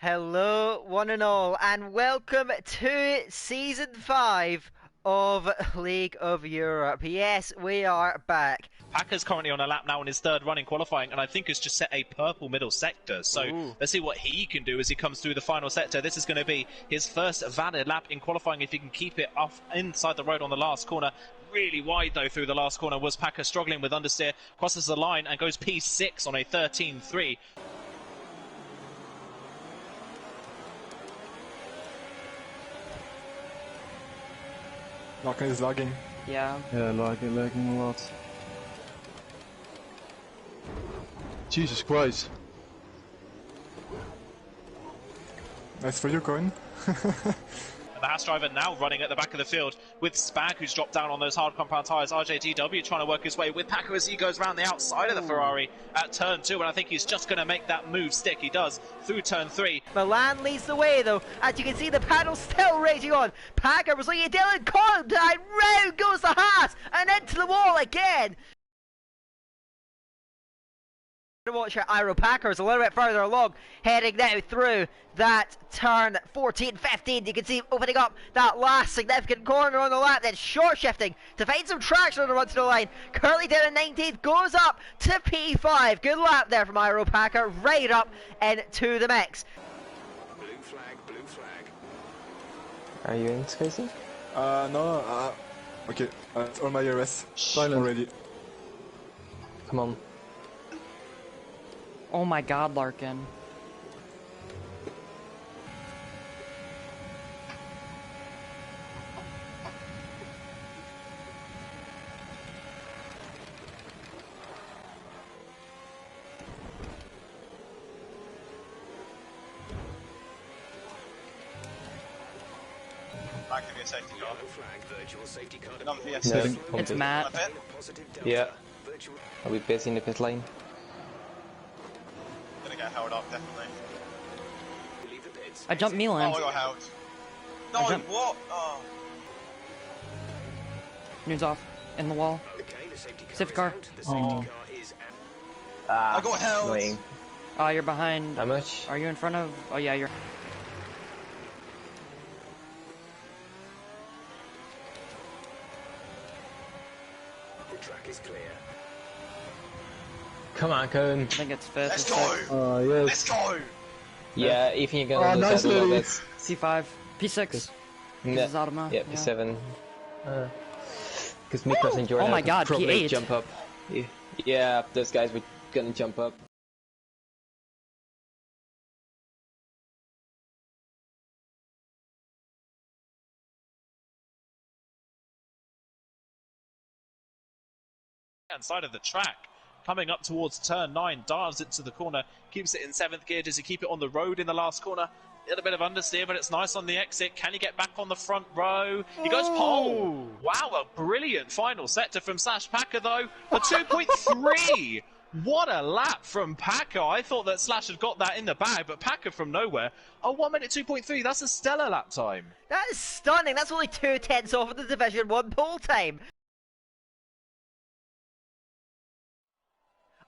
Hello, one and all, and welcome to Season 5 of League of Europe. Yes, we are back. Packer's currently on a lap now in his third run in qualifying, and I think has just set a purple middle sector. So let's see what he can do as he comes through the final sector. This is going to be his first valid lap in qualifying if he can keep it off inside the road on the last corner. Really wide though through the last corner was Packer, struggling with understeer, crosses the line and goes P6 on a 13.3. Marken is lagging. Yeah. Yeah, lagging a lot. Jesus Christ. Nice for you, Coin. And the Haas driver now running at the back of the field with Spag, who's dropped down on those hard compound tyres. RJTW trying to work his way with Packer as he goes round the outside of the Ferrari at turn 2, and I think he's just going to make that move stick. He does through turn 3. Milan leads the way though. As you can see, the panel still raging on. Packer was looking at Dylan, calm down, round goes the Haas, and into the wall again. Watch your Iro Packers a little bit further along, heading now through that turn 14-15. You can see opening up that last significant corner on the lap, then short shifting to find some traction on the run to the line. Currently down in 19th, goes up to P5. Good lap there from Iro Packer, right up into the mix. Blue flag, blue flag. Are you in, Casey? No, okay, it's all my RS. Already. Come on. Oh my god, Larkin. That could be a safety car. Another No, it's Matt. Yeah. Are we busy in the pit lane? Gonna get held up, definitely. I jumped Milan. Oh, I got held. No, what? Oh. News off. In the wall. Safety car. Oh. I got held. Annoying. Oh, you're behind. How much? Are you in front of? Oh yeah, you're. The track is clear. Come on, Cone. I think it's fifth. Let's go! Oh, yes. Let's go! Yeah, if you're gonna lose that a little bit. C5. P6. No. Yeah, P7. Because Miklos and Jordan would probably P8. Jump up. Yeah, those guys were gonna jump up. Side of the track, coming up towards turn 9, dives it to the corner, keeps it in 7th gear. Does he keep it on the road in the last corner? A little bit of understeer, but it's nice on the exit. Can he get back on the front row? He goes pole. Wow, a brilliant final sector from Slash Packer though. A 2.3. What a lap from Packer. I thought that Slash had got that in the bag, but Packer from nowhere. A 1 minute 2.3. That's a stellar lap time. That is stunning. That's only 2/10 off of the Division 1 pole time.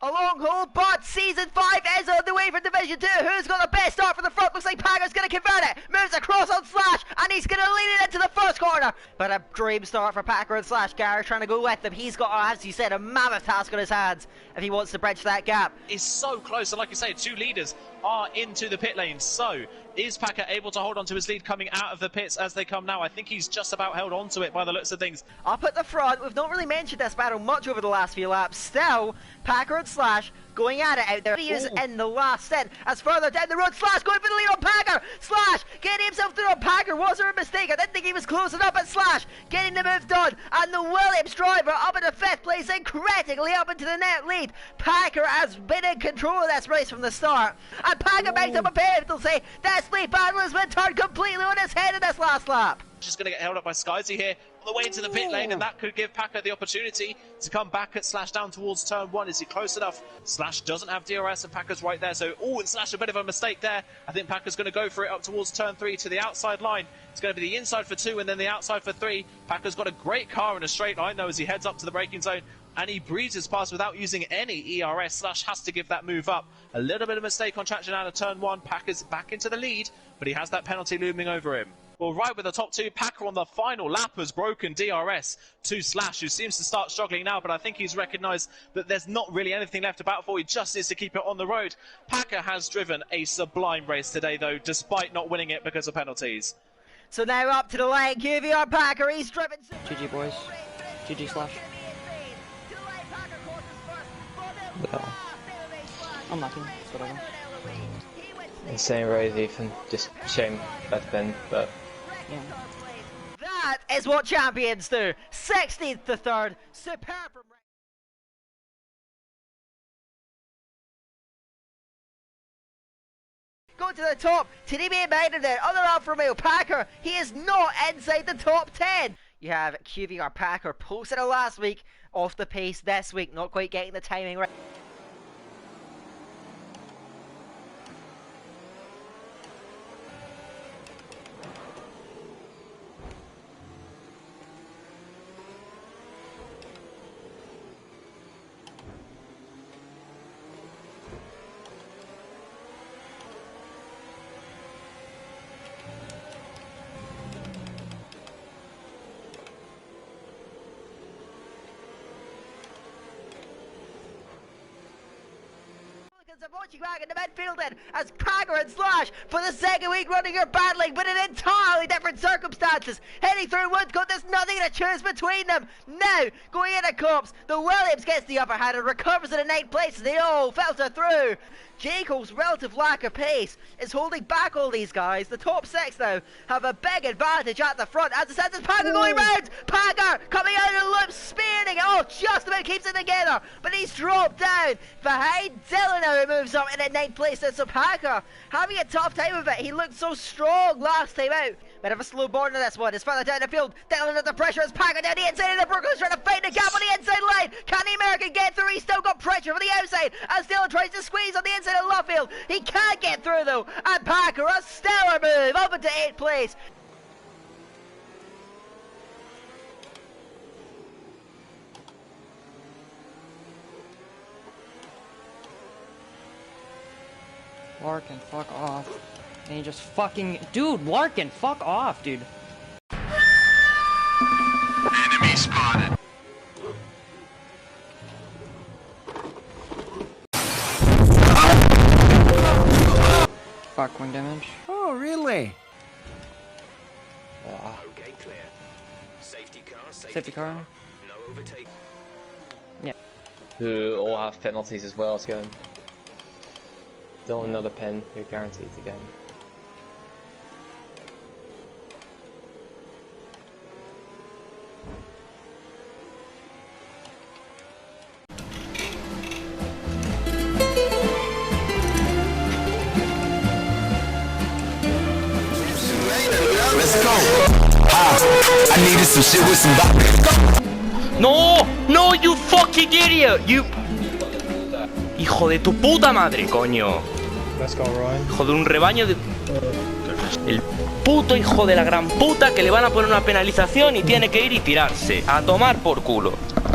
A long hold, but Season 5 is on the way for Division 2. Who's got the best start from the front? Looks like Packer's going to convert it. Moves across on Slash, and he's going to lead it into the first corner. But a dream start for Packer and Slash. Gareth trying to go with them. He's got, as you said, a mammoth task on his hands if he wants to bridge that gap. Is so close, and like you say, 2 leaders are into the pit lane. So, is Packer able to hold on to his lead coming out of the pits as they come now? I think he's just about held on to it by the looks of things. Up at the front, we've not really mentioned this battle much over the last few laps. Still, Packer and Slash going at it out there. He is in the last stint. As further down the road, Slash going for the lead on Packer. Slash getting himself through on Packer. Was there a mistake? I didn't think he was close enough, but Slash getting the move done. And the Williams driver up into 5th place and critically up into the net lead. Packer has been in control of this race from the start. And Packer makes up a pair. They'll say this lead battle has been turned completely on its head in this last lap. Just going to get held up by Skyzy here on the way into the pit lane, and that could give Packer the opportunity to come back at Slash down towards turn 1. Is he close enough? Slash doesn't have DRS and Packer's right there, so and Slash a bit of a mistake there. I think Packer's going to go for it up towards turn 3 to the outside line. It's going to be the inside for 2 and then the outside for 3. Packer's got a great car in a straight line though as he heads up to the braking zone. and he breezes past without using any ERS. Slush has to give that move up. A little bit of mistake on traction out of turn 1. Packer's back into the lead, but he has that penalty looming over him. Well, right with the top 2, Packer on the final lap has broken DRS to Slash, who seems to start struggling now, but I think he's recognised that there's not really anything left to battle for. He just needs to keep it on the road. Packer has driven a sublime race today, though, despite not winning it because of penalties. So now up to the lane, QVR Packer, he's driven... GG boys. GG Slash. I'm lucky, it's whatever. Insane race, Ethan. Just shame back then, but... Yeah. That is what champions do. 16th to 3rd. Superb from... Go to the top. TDB invited there. Other Alfa Romeo Packer. He is not inside the top 10. You have QVR Packer posted it last week. Off the pace this week. Not quite getting the timing right. Watching back in the midfield then as Packer and Slash for the second week running your battling, but in entirely different circumstances. Heading through Woodcote, there's nothing to choose between them. Now, going into Cops, the Williams gets the upper hand and recovers in the 9th place as they all filter through. Jacob's relative lack of pace is holding back all these guys. The top 6 now have a big advantage at the front as it says it's Packer going round. Packer coming out of the loop, spearing it. Oh, just about keeps it together, but he's dropped down behind Dylan now, who moves up in at 9th place. So Packer having a tough time of it. He looked so strong last time out. Bit of a slow burn in this one. It's further down the field. Dylan under pressure as Packer down the inside of the Brooklyn's trying to find a gap on the inside line. Can the American get through? He's still got pressure from the outside as Dylan tries to squeeze on the inside of Luffield. He can't get through though. And Packer, a stellar move up into 8th place. Larkin, fuck off. And he just fucking... Dude, Larkin, fuck off, dude. Enemy spotted. Fuck, wing damage. Oh, really? Okay, clear. Safety car, Safety car. No overtake. Yeah. Who all have penalties as well, so... Don't another pen, you're guaranteed to get him. Let's go. I needed some shit with some No, no, you fucking idiot, you... Hijo de tu puta madre, coño. Let's go, Ryan. Hijo de un rebaño de... El puto hijo de la gran puta que le van a poner una penalización y tiene que ir y tirarse. A tomar por culo.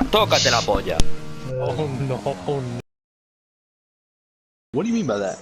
Tócate la polla. Oh no, oh no. What do you mean by that?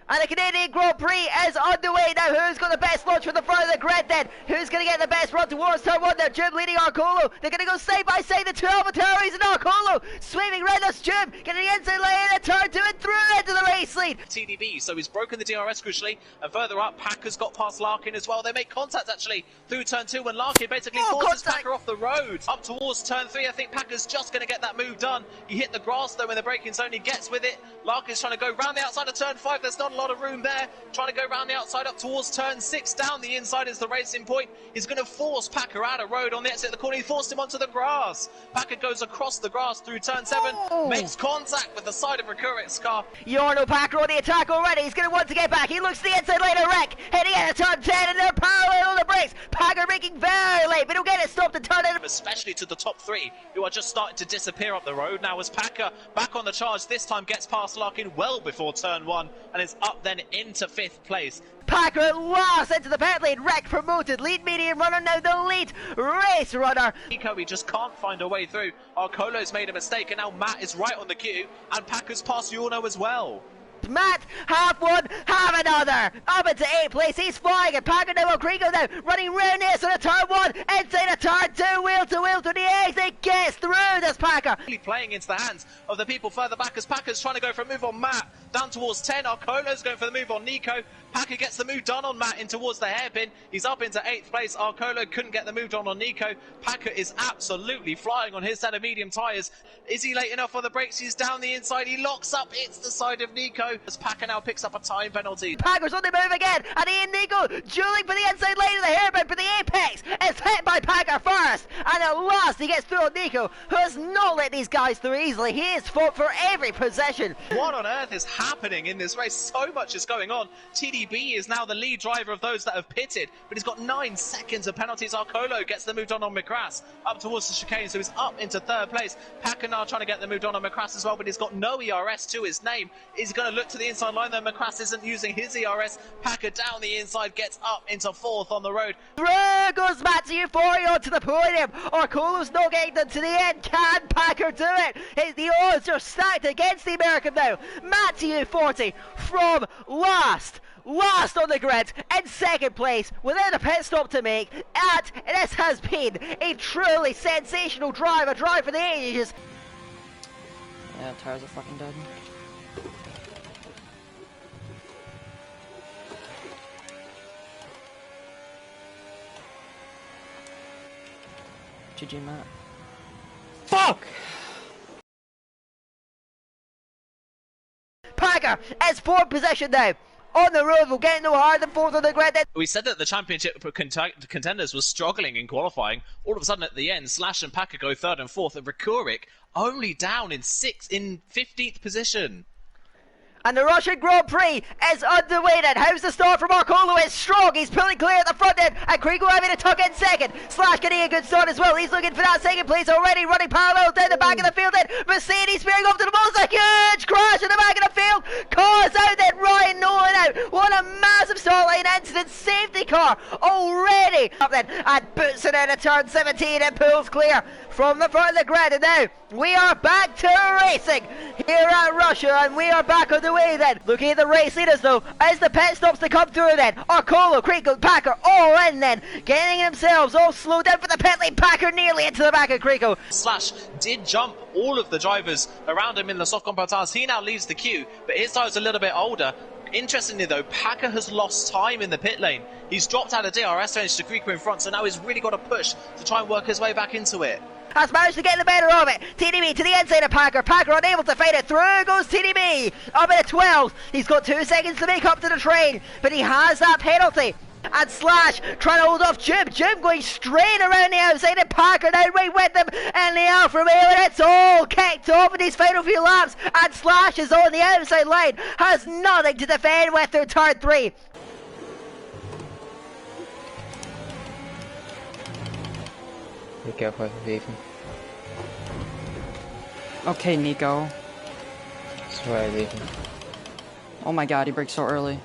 And the Canadian Grand Prix is underway now. Who's got the best launch from the front of the grid then? Who's going to get the best run towards turn 1 there? Jim leading Arcolo. They're going to go side by side, the two Alvataris and Arcolo. Sweeping right, that's Jim. Getting the inside lane and turn 2 and through into the race lead. TDB, so he's broken the DRS crucially, and further up, Packer's got past Larkin as well. They make contact actually through turn 2 when Larkin basically forces Packer off the road. Up towards turn 3, I think Packer's just going to get that move done. He hit the grass though in the braking zone, he gets with it. Larkin's trying to go round the outside of turn 5, there's not a lot of room there. Trying to go round the outside up towards turn 6, down the inside is the racing point. He's going to force Packer out of road on the exit of the corner. He forced him onto the grass. Packer goes across the grass through turn 7, makes contact with the side of Recurrent's car. Yorno Packer on the attack already. He's going to want to get back. He looks to the inside lane of Wreck. Heading out of turn 10 and they're parallel on the brakes. Packer making very late, but he'll get it stopped and turn it. Especially to the top 3, who are just starting to disappear up the road. Now as Packer back on the charge, this time gets past Larkin well before turn 1 and is up then into 5th place. Packer at last into the pit lane. Wreck promoted. Lead medium runner, now the lead race runner. Nico, he just can't find a way through. Arcolo's made a mistake, and now Matt is right on the queue, and Packer's passed Yorno as well. Matt, half one, half another. Up into 8th place, he's flying, and Packer now, Grigo now, running round this on a turn 1, inside a turn 2, wheel to the exit, gets through this Packer. Really playing into the hands of the people further back as Packer's trying to go for a move on Matt, down towards 10, Arcolo's going for the move on Nico. Packer gets the move done on Matt in towards the hairpin, he's up into 8th place, Arcolo couldn't get the move done on Nico. Packer is absolutely flying on his set of medium tyres. Is he late enough on the brakes? He's down the inside, he locks up, it's the side of Nico. As Packer now picks up a time penalty. Packer's on the move again, and Ian Nico dueling for the inside lane of the hairpin, but the apex is hit by Packer first, and at last he gets through on Nico, who has not let these guys through easily. He has fought for every possession. What on earth is happening in this race? So much is going on. TDB is now the lead driver of those that have pitted, but he's got 9 seconds of penalties. Arcolo gets the move done on McGrath up towards the chicane, so he's up into 3rd place. Packer now trying to get the move done on McGrath as well, but he's got no ERS to his name. He's going to look to the inside line, though McGrath isn't using his ERS. Packer down the inside, gets up into 4th on the road. Through goes Matt Euphoria onto the podium. Arcolo's not getting them to the end. Can Packer do it? The odds are stacked against the American now. Matt U40 from last on the grid, in 2nd place, without a pit stop to make, and this has been a truly sensational drive, a drive for the ages. Yeah, tires are fucking dead. GG, Matt. Fuck! Packer is 4th position now. On the road, we'll get no higher than 4th on the grid. We said that the championship contenders was struggling in qualifying. All of a sudden at the end, Slash and Packer go 3rd and 4th, and Rekurik only down in 15th position. And the Russian Grand Prix is underway then. How's the start from Arcolo? It's strong. He's pulling clear at the front end. And Krigo having a tuck in 2nd. Slash getting a good start as well. He's looking for that 2nd place already. Running parallel down the back of the field then. Mercedes spearing off to the ball. It's a huge crash in the back of the field. Cars out then. Ryan Nolan out. What a massive start line incident. Safety car already up then. And boots it out of turn 17 and pulls clear from the front of the grid. And now we are back to racing here at Russia. And we are back on the way then. Looking at the race leaders though, as the pit stops to come through then. Arcolo, Krico, Packer all in then. Getting themselves all slowed down for the pit lane. Packer nearly into the back of Krico. Slash did jump all of the drivers around him in the soft compound tires. He now leaves the queue, but his tire's a little bit older. Interestingly though, Packer has lost time in the pit lane. He's dropped out of DRS range to Krico in front, so now he's really got to push to try and work his way back into it. Has managed to get the better of it. TDB to the inside of Packer. Packer unable to fight it. Through goes TDB. Up at 12. He's got 2 seconds to make up to the train, but he has that penalty. And Slash trying to hold off Jim. Jim going straight around the outside and Packer now right with them in the Alfa Romeo, and it's all kicked off in these final few laps. And Slash is on the outside line. Has nothing to defend with through turn 3. Be careful with Ethan. Okay, Nico. Swear, Ethan. Oh my god, he brakes so early.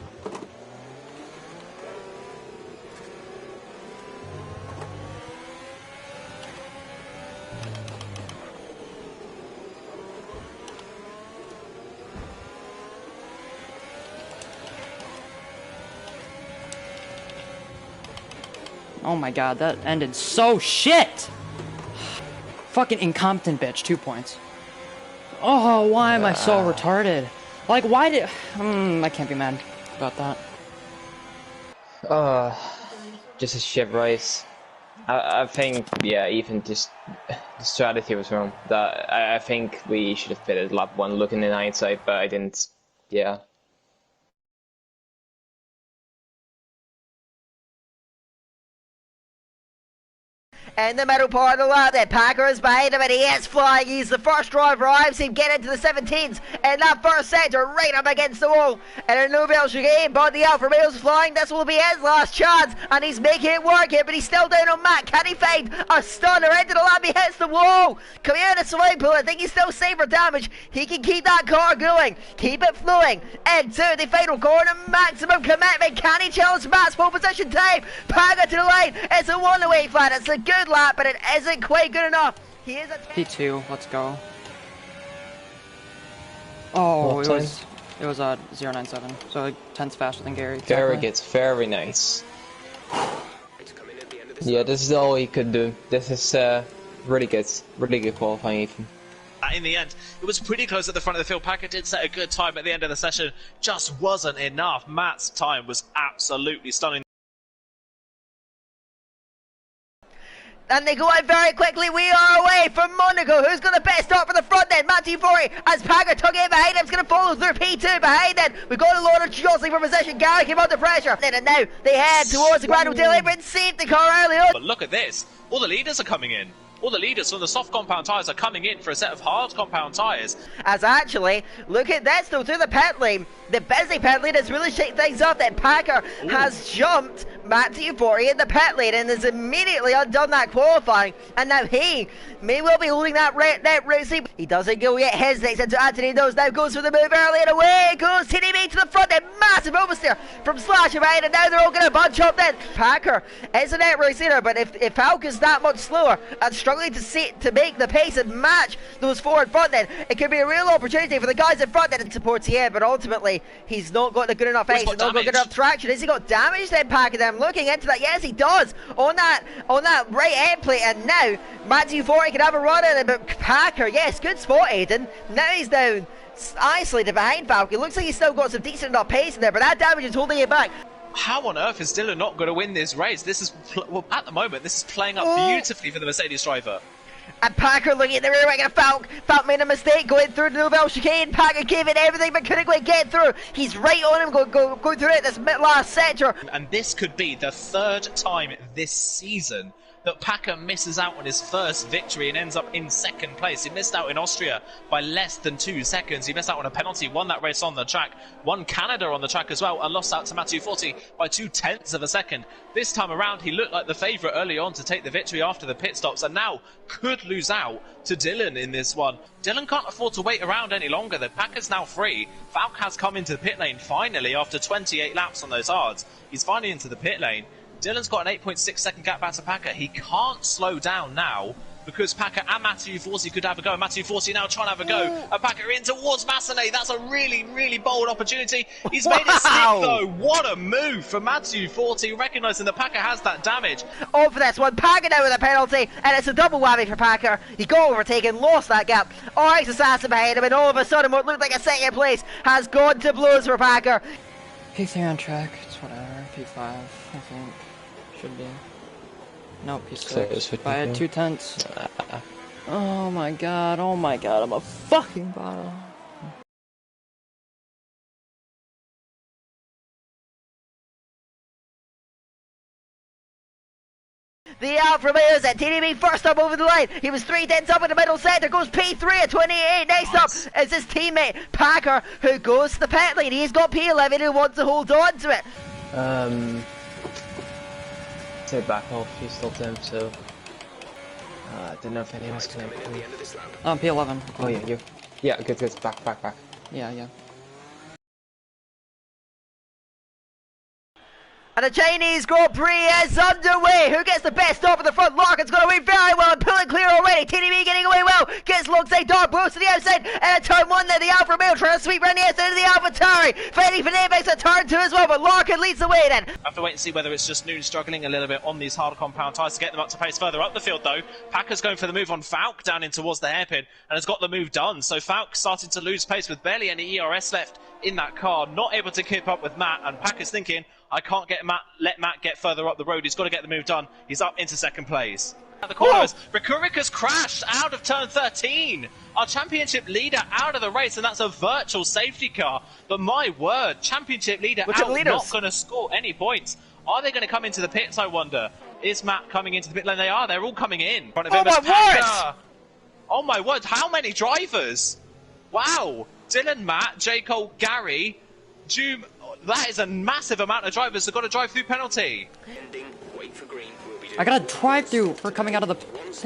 Oh my god, that ended so shit! Fucking incompetent bitch, 2 points. Oh, why am I so retarded? Like, why did... I can't be mad about that. Just a shit race. I think, yeah, even just the strategy was wrong. That I think we should have pitted lap 1 looking in hindsight, but I didn't. Yeah. in the middle part of the lap. Then Packer is behind him and he is flying. He's the first driver I've seen get into the 17s in that first sector, right up against the wall. And a Noobs chicane, but the Alfa Romeo's flying. This will be his last chance, and he's making it work here, but he's still down on Matt. Can he find a stunner into the lap? He hits the wall. Coming out of the swimming pool, I think he's still safe for damage. He can keep that car going, keep it flowing into the final corner. Maximum commitment. Can he challenge Matt's pole position time? Paga to the line. It's a one-away flat. It's a good lap, but it isn't quite good enough. He is a P2, let's go. Oh, it was 097, so like 10's faster than Gary. Gary gets very nice. Yeah, this is all he could do. This is really good qualifying even. In the end, it was pretty close at the front of the field. Packer did set a good time at the end of the session, just wasn't enough. Matt's time was absolutely stunning. And they go out very quickly. We are away from Monaco. Who's got the best start for the front then? Matthew Forey, as Packer tugging in behind him, is going to follow through P2 behind him. We've got a lot of jostling for position. Gary came under pressure. And now they head towards the Grand Hotel. Everyone saved the car early on. But look at this. All the leaders are coming in. All the leaders from the soft compound tyres are coming in for a set of hard compound tyres. As actually, look at this though, through the pit lane. The busy pit lane has really shaken things up. That Packer has jumped Matthew Forey in the pit lane and has immediately undone that qualifying. And now he may well be holding that racing. He doesn't go yet. His next into Anthony knows now goes for the move early and away goes TDB to the front. Then massive oversteer from Slash behind, and now they're all going to bunch up then. Packer is a net racer, but if Falk is that much slower and struggling to make the pace and match those four in front, then it could be a real opportunity for the guys in front that supports here. But ultimately, he's not got the good enough pace, not got good enough traction. Has he got damage then, Packer? Then looking into that, yes, he does on that right end plate, and now Matthew Forey can have a run at it. But Packer, yes, good spot, Aiden. Now he's down, isolated behind Falk. It looks like he's still got some decent enough pace in there, but that damage is holding it back. How on earth is Dylan not going to win this race? This is, well, at the moment, this is playing up beautifully for the Mercedes driver. And Packer looking at the rear wing, and Falk made a mistake going through the Noobs chicane. Packer gave it everything but couldn't quite get through. He's right on him, going through it this last sector. And this could be the third time this season that Packer misses out on his first victory and ends up in second place. He missed out in Austria by less than 2 seconds. He missed out on a penalty, won that race on the track, won Canada on the track as well, and lost out to Matthew Forey by 0.2 of a second. This time around, he looked like the favourite early on to take the victory after the pit stops, and now could lose out to Dylan in this one. Dylan can't afford to wait around any longer. The Packer's now free. Falk has come into the pit lane finally after 28 laps on those hards. He's finally into the pit lane. Dylan's got an 8.6 second gap back to Packer. He can't slow down now because Packer and Matthew Forey could have a go. Matthew Forey now trying to have a go. And Packer in towards Massenet. That's a really, really bold opportunity. He's made it stick though. What a move for Matthew Forey, recognising that Packer has that damage. Oh, for this one, Packer now with a penalty, and it's a double whammy for Packer. He got overtaken, lost that gap. RX Assassin behind him, and all of a sudden what looked like a second place has gone to blows for Packer. P3 on track, it's whatever. P5, I think. Should be. No, P6. By 0.2. Oh my god, I'm a fucking bottle. The Alfa Romeo's at TDB first up over the line. He was 3/10 up in the middle sector. Goes P3 at 28. Next up is his teammate Packer, who goes to the pit lane. He's got P11 who wants to hold on to it. Say back off, he's still them, so I don't know if anyone's gonna P11. Oh yeah, you. Yeah, good, back. Yeah. And the Chinese Grand Prix is underway. Who gets the best stop at the front? Larkin's got away very well and pulling clear already. TDB getting away well. Gets alongside Dark Bros to the outside. And a turn one there. The Alfa Romeo trying to sweep around the outside of the AlphaTauri. Fighting for Navex a turn two as well. But Larkin leads the way then. I have to wait and see whether it's just Noon struggling a little bit on these hard compound tyres to get them up to pace further up the field though. Packer's going for the move on Falk down in towards the hairpin and has got the move done. So Falk started to lose pace with barely any ERS left in that car. Not able to keep up with Matt, and Packer's thinking, I can't let Matt get further up the road. He's got to get the move done. He's up into second place. At the corners, Rikurika's crashed out of turn 13. Our championship leader out of the race, and that's a virtual safety car. But my word, championship leader out, not going to score any points. Are they going to come into the pits, I wonder? Is Matt coming into the pit lane? They are. They're all coming in. In front of Oh him my is Packer. word! Oh my word! How many drivers? Wow! Dylan, Matt, J. Cole, Gary, Doom. That is a massive amount of drivers that got a drive-through penalty. Ending. Wait for green. We'll be doing I got a drive-through for coming out of the pits.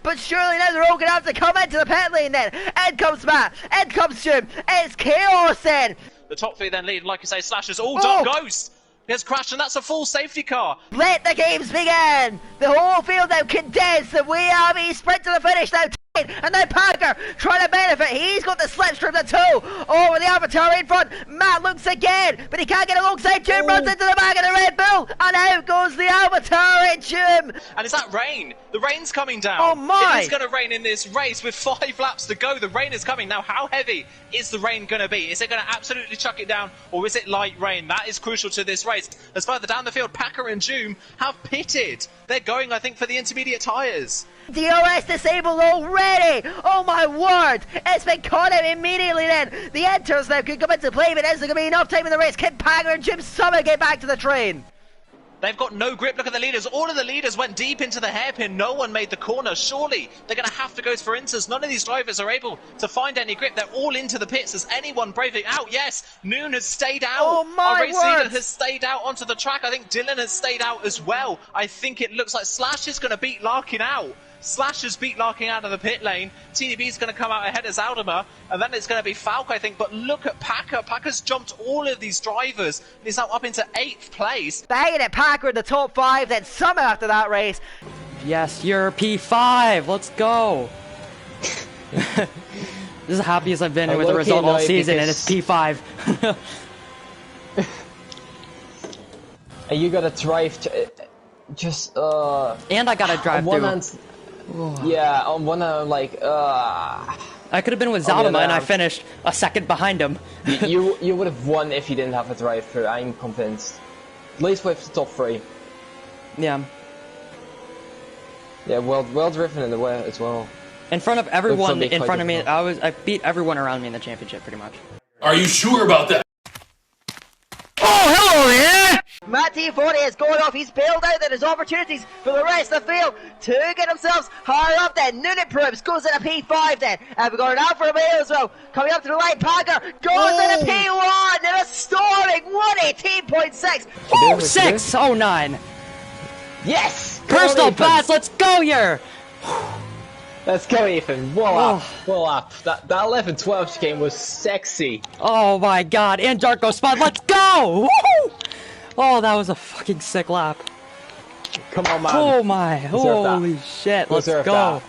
But surely now they're all going to have to come into the pit lane then. In comes Matt. In comes Jim. It's chaos then. The top three then lead, like you say, Slashers all done. Ghost has crashed, and that's a full safety car. Let the games begin. The whole field now condensed, and we have a sprint to the finish now. And now Packer trying to benefit. He's got the slipstream the two. Oh, with the Avatar in front. Matt looks again, but he can't get alongside Jim. Runs into the back of the Red Bull, and out goes the Avatar at Jim. And is that rain? The rain's coming down. Oh my! It is going to rain in this race with 5 laps to go. The rain is coming. Now, how heavy is the rain going to be? Is it going to absolutely chuck it down, or is it light rain? That is crucial to this race. As further down the field, Packer and Joom have pitted. They're going, I think, for the intermediate tyres. DRS disabled already! Oh my word! It's been caught out immediately then! The enters now could come into play, but is there going to be enough time in the race? Can Packer and Jim somehow get back to the train? They've got no grip. Look at the leaders. All of the leaders went deep into the hairpin. No one made the corner. Surely they're going to have to go for inters. None of these drivers are able to find any grip. They're all into the pits. Is anyone braving out? Yes, Noon has stayed out. Oh my Our race word. leader has stayed out onto the track. I think Dylan has stayed out as well. I think it looks like Slash is going to beat Larkin out. Slash has beat Larkin out of the pit lane. TDB's going to come out ahead as Alderma, and then it's going to be Falk, I think. But look at Packer. Packer's jumped all of these drivers, and he's now up into 8th place. Banging at Packer in the top 5, then somehow after that race. Yes, you're P5. Let's go. This is the happiest I've been with the result all season, and it's P5. And you gotta drive to, just And I got a drive through. Yeah, on one like I could have been with on the Zalama, and I other finished a second behind him. you would have won if you didn't have a drive through. I'm convinced. At least with the top 3. Yeah. Yeah, well driven in the way as well. In front of everyone It's in front of me, difficult. I beat everyone around me in the championship pretty much. Are you sure about that? Matt T40 is going off. He's bailed out then his opportunities for the rest of the field to get themselves higher up then. Noonan Probes goes in a P5 then. And we've got an Alfa Romeo as well. Coming up to the line, Packer goes in a P1 and a storming 118.6. Oh, 609. Yes! Personal best, let's go here! Let's go, Ethan. Well up. Well up. That 11-12 chicane was sexy. Oh my god, and Darko spot, let's go! Woohoo! Oh, that was a fucking sick lap. Come on, man. Oh my, Deserve holy that. shit, let's Deserve go.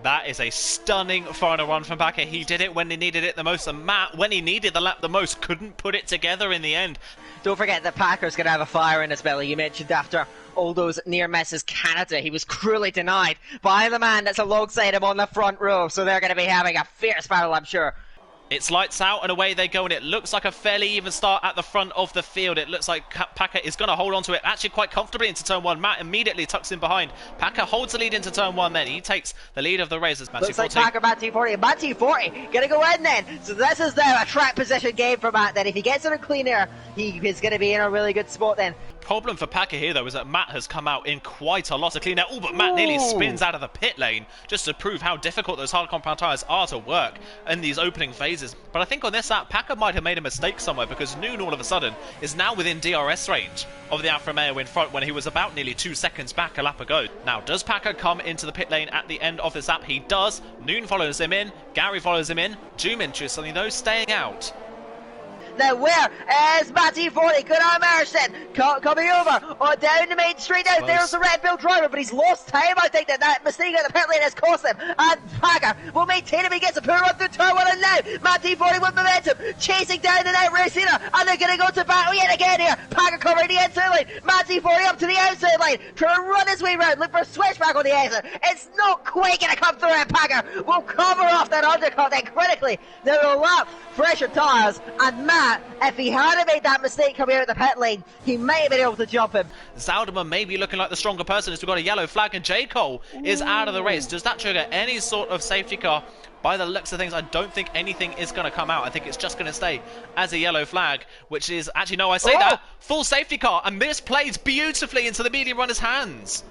That is a stunning final run from Packer. He did it when he needed it the most, and Matt, when he needed the lap the most, couldn't put it together in the end. Don't forget that Packer's going to have a fire in his belly. You mentioned after all those near misses Canada, he was cruelly denied by the man that's alongside him on the front row. So they're going to be having a fierce battle, I'm sure. It's lights out and away they go, and it looks like a fairly even start at the front of the field. It looks like Packer is going to hold on to it actually quite comfortably into turn 1. Matt immediately tucks in behind. Packer holds the lead into turn 1 then. He takes the lead of the race as Matt Looks like T40. Packer, Matt T40, and Matt T40 going to go in then. So this is now a track position game for Matt then. If he gets it in clean air, he is going to be in a really good spot then. Problem for Packer here though is that Matt has come out in quite a lot of clean air. Oh, but Matt nearly spins out of the pit lane just to prove how difficult those hard compound tyres are to work in these opening phases. But I think on this lap, Packer might have made a mistake somewhere, because Noon all of a sudden is now within DRS range of the Alfa Romeo in front when he was about nearly 2 seconds back a lap ago. Now, does Packer come into the pit lane at the end of this lap? He does. Noon follows him in. Gary follows him in. Joom interestingly though staying out. Now where is Matt T40? Good on Marston coming over down the main street now. There's the Red Bull driver, but he's lost time. I think that mistake at the pit lane has cost him. And Packer will maintain him. He gets a poor run through turn 1, and now Matt T40 with momentum, chasing down the night race leader, and they're going to go to battle yet again here. Packer covering the inside line. Matt T40 up to the outside line, trying to run his way round. Look for a switchback on the exit. It's not quite going to come through, and Packer will cover off that undercut then critically. Now the lap, fresher tyres, and Matt Matt, if he hadn't made that mistake coming out of the pit lane, he might have been able to jump him. Zaldiman may be looking like the stronger person as we've got a yellow flag, and J. Cole is out of the race. Does that trigger any sort of safety car? By the looks of things, I don't think anything is going to come out. I think it's just going to stay as a yellow flag, which is... Actually, no, I say that. Full safety car, and this plays beautifully into the medium runner's hands.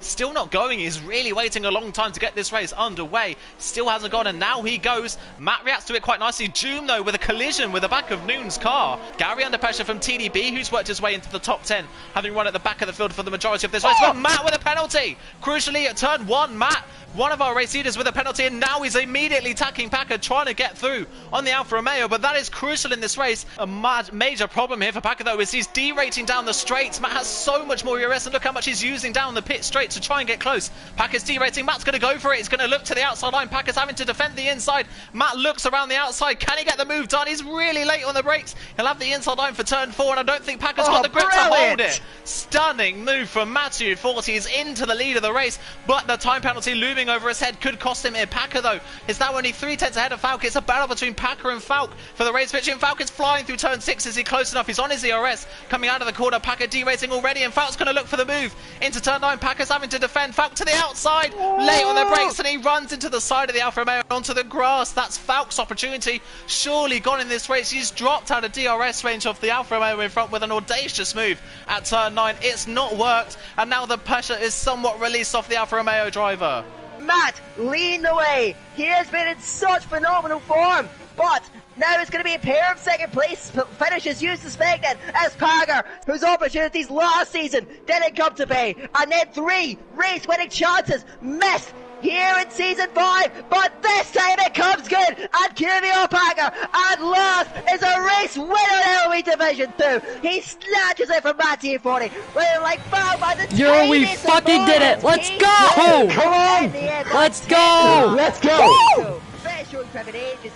Still not going. He's really waiting a long time to get this race underway. Still hasn't gone, and now he goes. Matt reacts to it quite nicely. Doom, though, with a collision with the back of Noon's car. Gary under pressure from TDB, who's worked his way into the top 10, having run at the back of the field for the majority of this race. But Matt with a penalty. Crucially, at turn 1, Matt, one of our race leaders, with a penalty, and now he's immediately attacking Packard, trying to get through on the Alfa Romeo. But that is crucial in this race. A major problem here for Packard, though, is he's derating down the straights. Matt has so much more ERS, and look how much he's using down the pit straight to try and get close. Packard's derating. Matt's going to go for it. He's going to look to the outside line. Packard's having to defend the inside. Matt looks around the outside. Can he get the move done? He's really late on the brakes. He'll have the inside line for turn 4, and I don't think Packard's got the grip to hold it. Stunning move from Matthew. 40 is into the lead of the race, but the time penalty looming over his head could cost him here. Packer, though, is now only 3/10 ahead of Falk. It's a battle between Packer and Falk for the race pitch, and Falk is flying through turn 6. Is he close enough? He's on his ERS. Coming out of the corner, Packer derating already, and Falk's going to look for the move into turn 9. Packer's having to defend. Falk to the outside, late on the brakes, and he runs into the side of the Alfa Romeo onto the grass. That's Falk's opportunity. Surely gone in this race. He's dropped out of DRS range of the Alfa Romeo in front with an audacious move at turn 9. It's not worked, and now the pressure is somewhat released off the Alfa Romeo driver. Matt leading the way. He has been in such phenomenal form, but now it's going to be a pair of second place finishes you suspected as Pager, whose opportunities last season didn't come to pay, and then 3 race winning chances missed here in season 5, but this time it comes good, and QVR Packer at last is a race winner in LOE Division 2. He snatches it from Matthew 40, winning like foul by the Yo, we fucking did it! Let's go! Come on! Let's go! Let's go!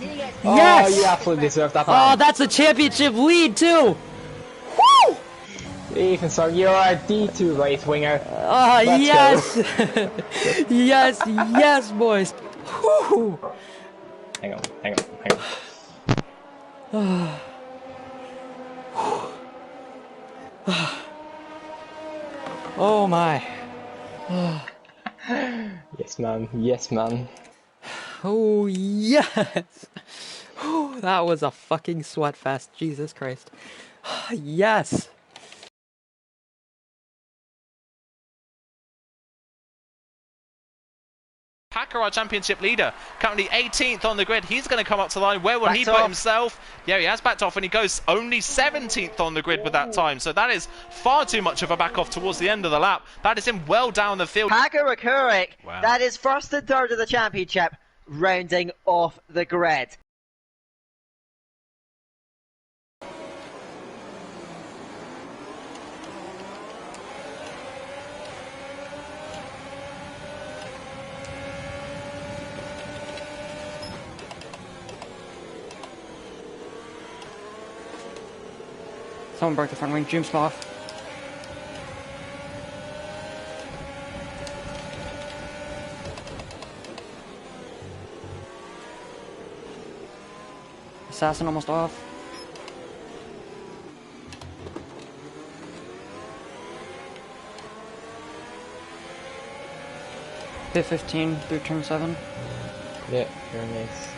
Yes! Oh, you absolutely deserve that. Oh, that's a championship lead too! Woo! Ethan, so you're a D2 right winger. Oh, yes! Yes, yes, boys! Woo! Hang on. Oh my. Yes, man. Oh, yes! Oh, that was a fucking sweat fest, Jesus Christ. Yes! Packer, our championship leader, currently 18th on the grid. He's going to come up to the line. Where will he Backed put off. himself? Yeah, he has backed off, and he goes only 17th on the grid with that time. So that is far too much of a back off towards the end of the lap. That is him well down the field. Packer Rakurik, Wow. that is first and third of the championship, rounding off the grid. Someone broke the front wing. Jumps off. Assassin almost off. Pit 15 through turn 7. Yeah, very nice.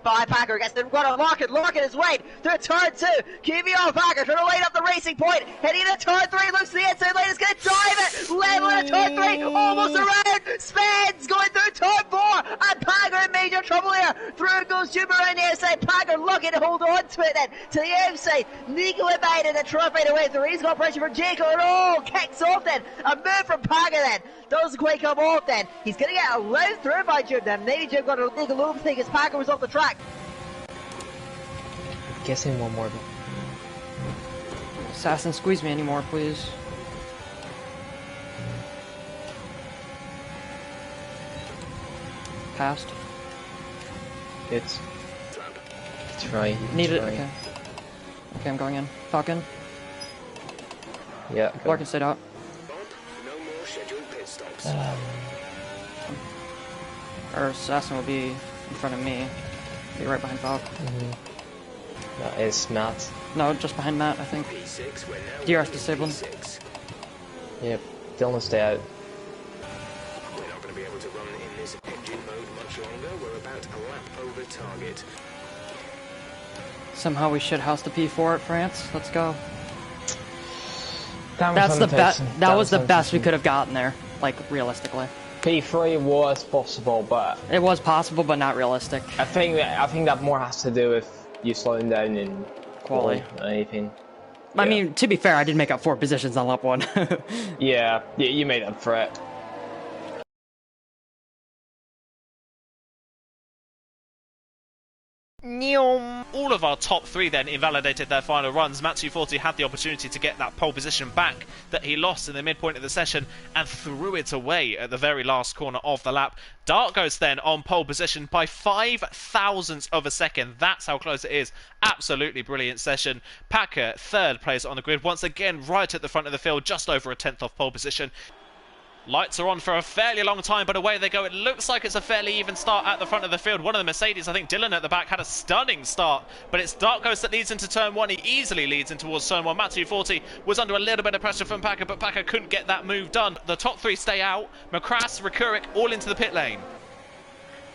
By Packer gets them going to Larkin is wide through turn 2. QVR Packer trying to light up the racing point, heading into turn 3, looks to the inside lane, is going to drive it, level into turn 3, almost around, spins, going through turn 4, and Packer in major trouble here. Through goes Jumper around the outside, Packer lucky to hold on to it then, to the outside, Nico and Biden and trying to find a way through, he's got pressure from Jacob, and oh, kicks off then, a move from Packer then, doesn't quite come off then, he's going to get allowed through by Jim then, maybe Jim got a legal overthink as Packer was off the track. Guessing one more. Assassin, squeeze me anymore, please. Passed. It's try. Need it. Okay. Okay, I'm going in. Falcon. Yeah. Larkin stayed out. No more scheduled pit stops. Or Assassin will be in front of me. Be right behind Falk. That is Matt. No, just behind Matt, I think. P6, we're now DRS disabled. P6. Yep, Dylan stay out. We're not going to be able to run in this engine mode much longer. We're about a lap over target. Somehow we should house the P4 at France. Let's go. That was the best we could have gotten there, like realistically. P3 was possible, but It was possible, but not realistic. I think that more has to do with you slowing down in Quality. than anything. I mean, to be fair, I did make up 4 positions on lap 1. Yeah, you made up for it. All of our top 3 then invalidated their final runs. Matsu40 had the opportunity to get that pole position back that he lost in the midpoint of the session and threw it away at the very last corner of the lap. Dark Ghost then on pole position by 5,000ths of a second. That's how close it is. Absolutely brilliant session. Packer, 3rd place on the grid, once again right at the front of the field, just over a 10th off pole position. Lights are on for a fairly long time, but away they go. It looks like it's a fairly even start at the front of the field. One of the Mercedes, I think Dylan at the back, had a stunning start, but it's Dark Ghost that leads into turn 1. He easily leads in towards turn 1. Matsu40 was under a little bit of pressure from Packer, but Packer couldn't get that move done. The top 3 stay out. McCrass, Rekurik, all into the pit lane.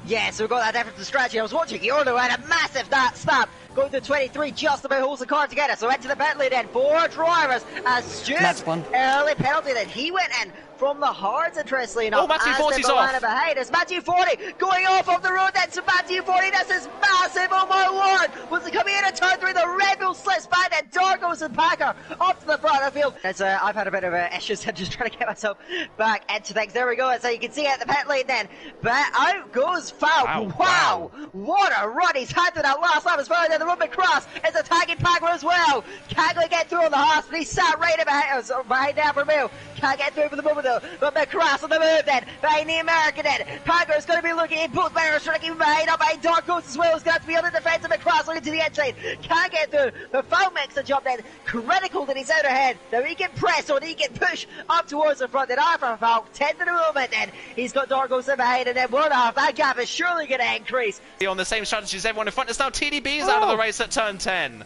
Yeah, so we've got that difference in strategy. I was watching Yordo had a massive stop. Going to 23, just about holds the car together. So into the pit lane then. 4 drivers. As Stu's early penalty then. He went in from the hards, interestingly enough. Oh, Matsu40's off. Behind us. Matsu40 going off the road then. So Matsu40, this is massive. Oh my lord. Was it coming in and turn through the Red Bull slips back then. Dargos and Packer up to the front of the field. It's, I've had a bit of issues. I'm just trying to get myself back into things. There we go. So you can see at the pit lane then. But out goes Foul. Wow. What a run he's had to that last lap as far as the Roman Cross is attacking Packer as well. Can't get through on the Haas, but he's sat right behind Alfa. Can't get through for the moment though. But McCrass on the move then. Behind the American then. Packer's going to be looking in both barriers, trying to keep behind. Up behind Dark Ghost as well. He's going to have to be on the defense of McCrass looking to the inside. Can't get through. But Foul makes the jump then. Critical that he's out ahead. Now he can press on, he can push up towards the front. Then after Foul, 10th in the moment then. He's got Dark Ghost in behind and then 1.5. That gap is surely going to increase. On the same strategy as everyone in front. It's now TDB is out of the race at turn 10.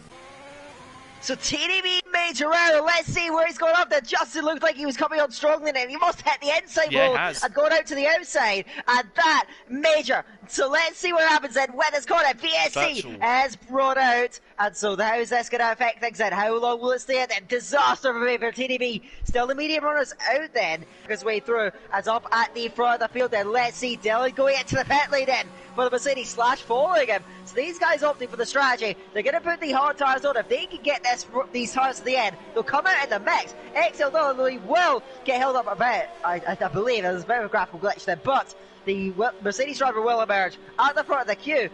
So TDB major error. Let's see where he's going up there. Justin looked like he was coming on strongly then. He must hit the inside wall and going out to the outside. And that major. So let's see what happens then when it's caught. BSC has brought out. And so how is this going to affect things then? How long will it stay at then? Disaster for TDB. Still the medium runners out then. His way through as up at the front of the field then. Let's see Dylan going into the pit lane then for the Mercedes / following him. So these guys opting for the strategy. They're going to put the hard tires on. If they can get these tires to the end, they'll come out in the mix. XL will get held up a bit. I believe there's a bit of a graphical glitch there, but the Mercedes driver will emerge at the front of the queue.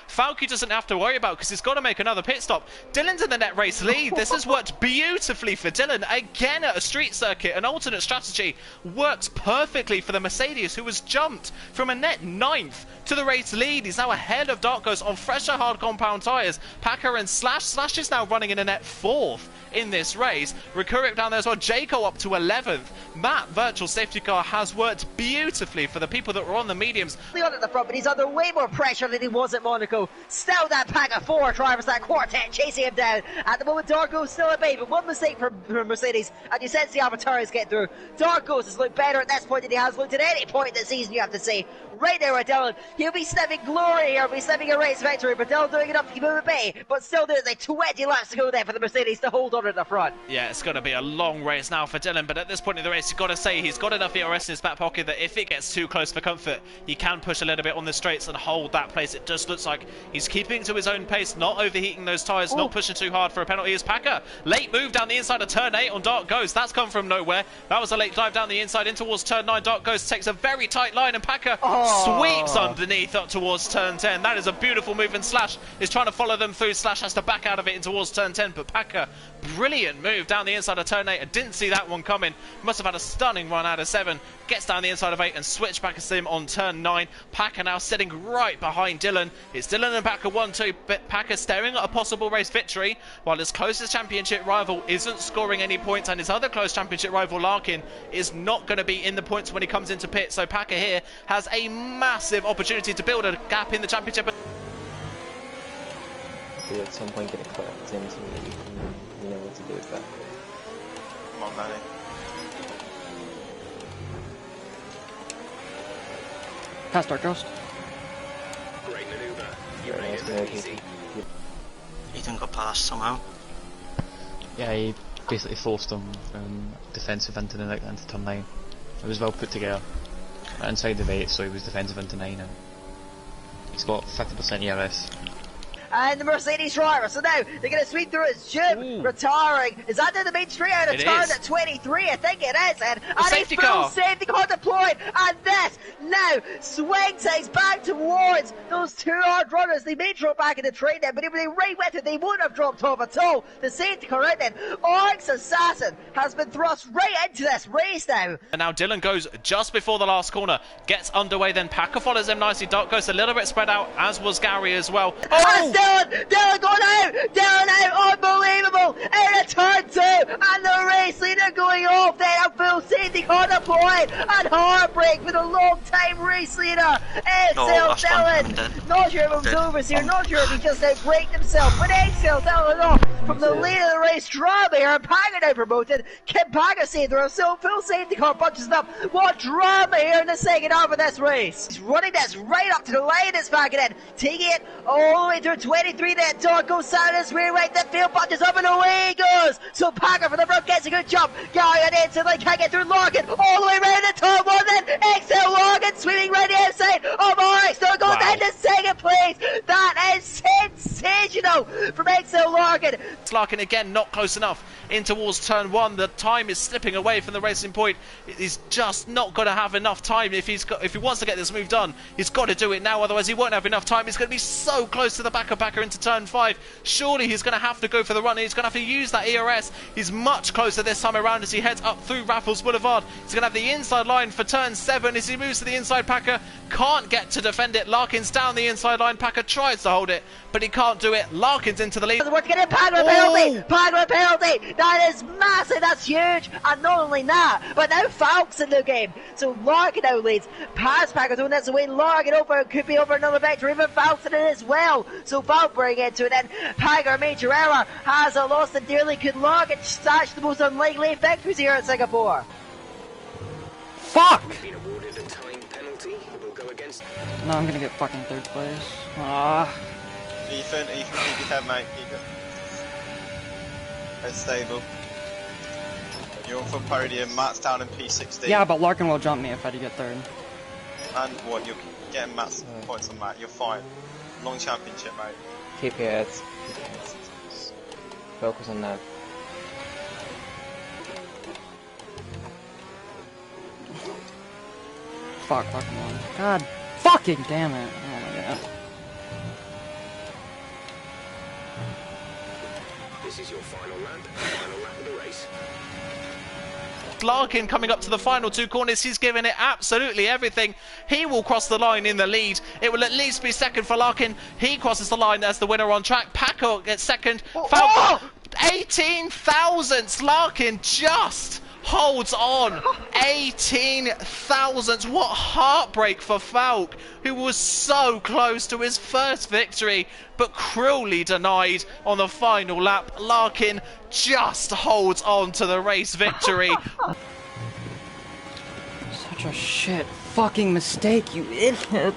Falky doesn't have to worry about because he's got to make another pit stop. Dylan's in the net race lead. This has worked beautifully for Dylan. Again at a street circuit, an alternate strategy works perfectly for the Mercedes, who was jumped from a net 9th to the race lead. He's now ahead of Dark Ghost on fresher hard compound tyres. Packer and Slash is now running in a net 4th in this race. Rekurik down there as well. Jayco up to 11th. Matt, virtual safety car, has worked beautifully for the people that were on the mediums. Leon at the front, but he's under way more pressure than he was at Monaco. Still that pack of 4 drivers, that quartet chasing him down. At the moment, Dargo's still a baby. One mistake from Mercedes, and you sense the avatars get through. Dargo's has looked better at this point than he has looked at any point this season, you have to say. Right there with Dylan. He'll be sniffing glory here, he'll be sniffing a race victory, but Dylan doing enough to keep him at bay. But still there's like 20 laps to go there for the Mercedes to hold on at the front. Yeah, it's going to be a long race now for Dylan, but at this point in the race, you've got to say he's got enough ERS in his back pocket that if it gets too close for comfort, he can push a little bit on the straights and hold that place. It just looks like he's keeping to his own pace, not overheating those tyres, not pushing too hard for a penalty. As Packer, late move down the inside of turn 8 on Dark Ghost. That's come from nowhere. That was a late dive down the inside in towards turn 9. Dark Ghost takes a very tight line and Packer sweeps underneath up towards turn 10. That is a beautiful move, and Slash is trying to follow them through. Slash has to back out of it in towards turn 10, but Packer, brilliant move down the inside of turn 8. I didn't see that one coming. Must have had a stunning run out of 7. Gets down the inside of 8 and switch back a sim on turn 9. Packer now sitting right behind Dylan. It's Dylan and Packer 1-2, but Packer staring at a possible race victory while his closest championship rival isn't scoring any points, and his other close championship rival Larkin is not going to be in the points when he comes into pit. So Packer here has a massive opportunity to build a gap in the championship. to at some point get a clear into you know what to do with that. Come on, Manny. Pass Dark Ghost. Great maneuver. You Very made nice it maneuver. look easy. Ethan got past somehow. Yeah, he basically forced him defensive into turn 9. It was well put together. Inside the 8, so he was defensive into 9 and he's got 50% ERS. And the Mercedes driver, so now they're going to sweep through his Jim, retiring. Is that in the main straight out of turn at 23? I think it is, and safety full car. safety car deployed, and this now swings things back towards those two hard runners. They may drop back in the train then, but if they right with it, they wouldn't have dropped off at all. The safety car right then. Oryx Assassin has been thrust right into this race now. And now Dylan goes just before the last corner, gets underway, then Packer follows him nicely. Dark Ghost a little bit spread out, as was Gary as well. Oh! Dylan going out! Dylan out! Unbelievable! Out of turn 2! And the race leader going off then! A full safety car deployed! And heartbreak for the long time race leader! Exhale Dylan! Not sure if it was over here, not sure if he just outbraked himself, but Exhale Dylan off from the lead of the race. Drama here, and Packer now promoted. Kim Packer saved her, so full safety car punches up. What drama here in the second half of this race! He's running this right up to the line, this Packer then, taking it all the way through 23 then. Dark goes down his rear right, the field punches up and away he goes. So Packer from the front gets a good jump. Gary on the inside, can't get through Larkin. All the way around the top one then. Exhale Larkin sweeping right the outside of Oryx. So it goes down to second place. That is sensational from Exhale Larkin. Larkin again not close enough in towards turn 1. The time is slipping away from the racing point. He's just not going to have enough time if he wants to get this move done. He's got to do it now, otherwise he won't have enough time. He's going to be so close to the back of Packer into turn 5. Surely he's going to have to go for the run. He's going to have to use that ERS. He's much closer this time around as he heads up through Raffles Boulevard. He's going to have the inside line for turn 7 as he moves to the inside. Packer can't get to defend it. Larkin's down the inside line. Packer tries to hold it, but he can't do it. Larkin's into the lead. We're getting Packer a penalty! Packer a penalty! That is massive, that's huge! And not only that, but now Falk's in the game. So Larkin now leads. Past Packer doing this away. Larkin over, could be over another vector. Even Falk's in it as well. So Falk bring into it. And Packer, major error, has a loss and dearly could Larkin stash the most unlikely victories here in Singapore. Fuck! Been awarded a time penalty. It will go against. No, I'm gonna get fucking 3rd place. Ah. Ethan, keep your head, mate. Keep it. It's stable. You're on for podium. Matt's down in P16. Yeah, but Larkin will jump me if I do get 3rd. And what? You're getting Matt's points on Matt. You're fine. Long championship, mate. Keep your heads. Focus on that. Fuck, fucking one. God fucking damn it. Oh my god. This is your final lap of the race. Larkin coming up to the final 2 corners. He's giving it absolutely everything. He will cross the line in the lead. It will at least be second for Larkin. He crosses the line as the winner on track. Packer gets second. 18 thousandths. Larkin just holds on. 18 thousandths. What heartbreak for Falk, who was so close to his first victory, but cruelly denied on the final lap. Larkin just holds on to the race victory. Such a shit fucking mistake, you idiot.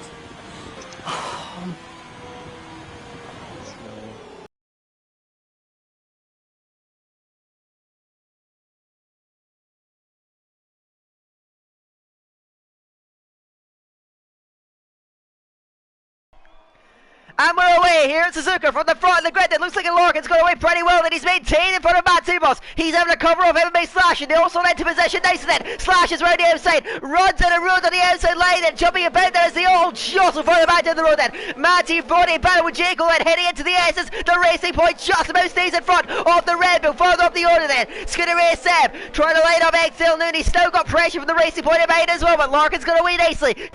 And we're away here at Suzuka from the front of the grid. It looks like Larkin's got away pretty well. Then he's maintained in front of Matt Tubos. He's having a cover of MMA Slash, and they also into possession nicely then. Slash is around the outside, runs in a road on the outside line, and jumping about there as they all jostle further back down the road then. Matty body battle with Jacob and heading into the S's. The racing point just about stays in front of the Red Bull. Further up the order then. Skinner Race Seb trying to line up Exhale Noon. He's still got pressure from the racing point about as well, but Larkin's got away nicely.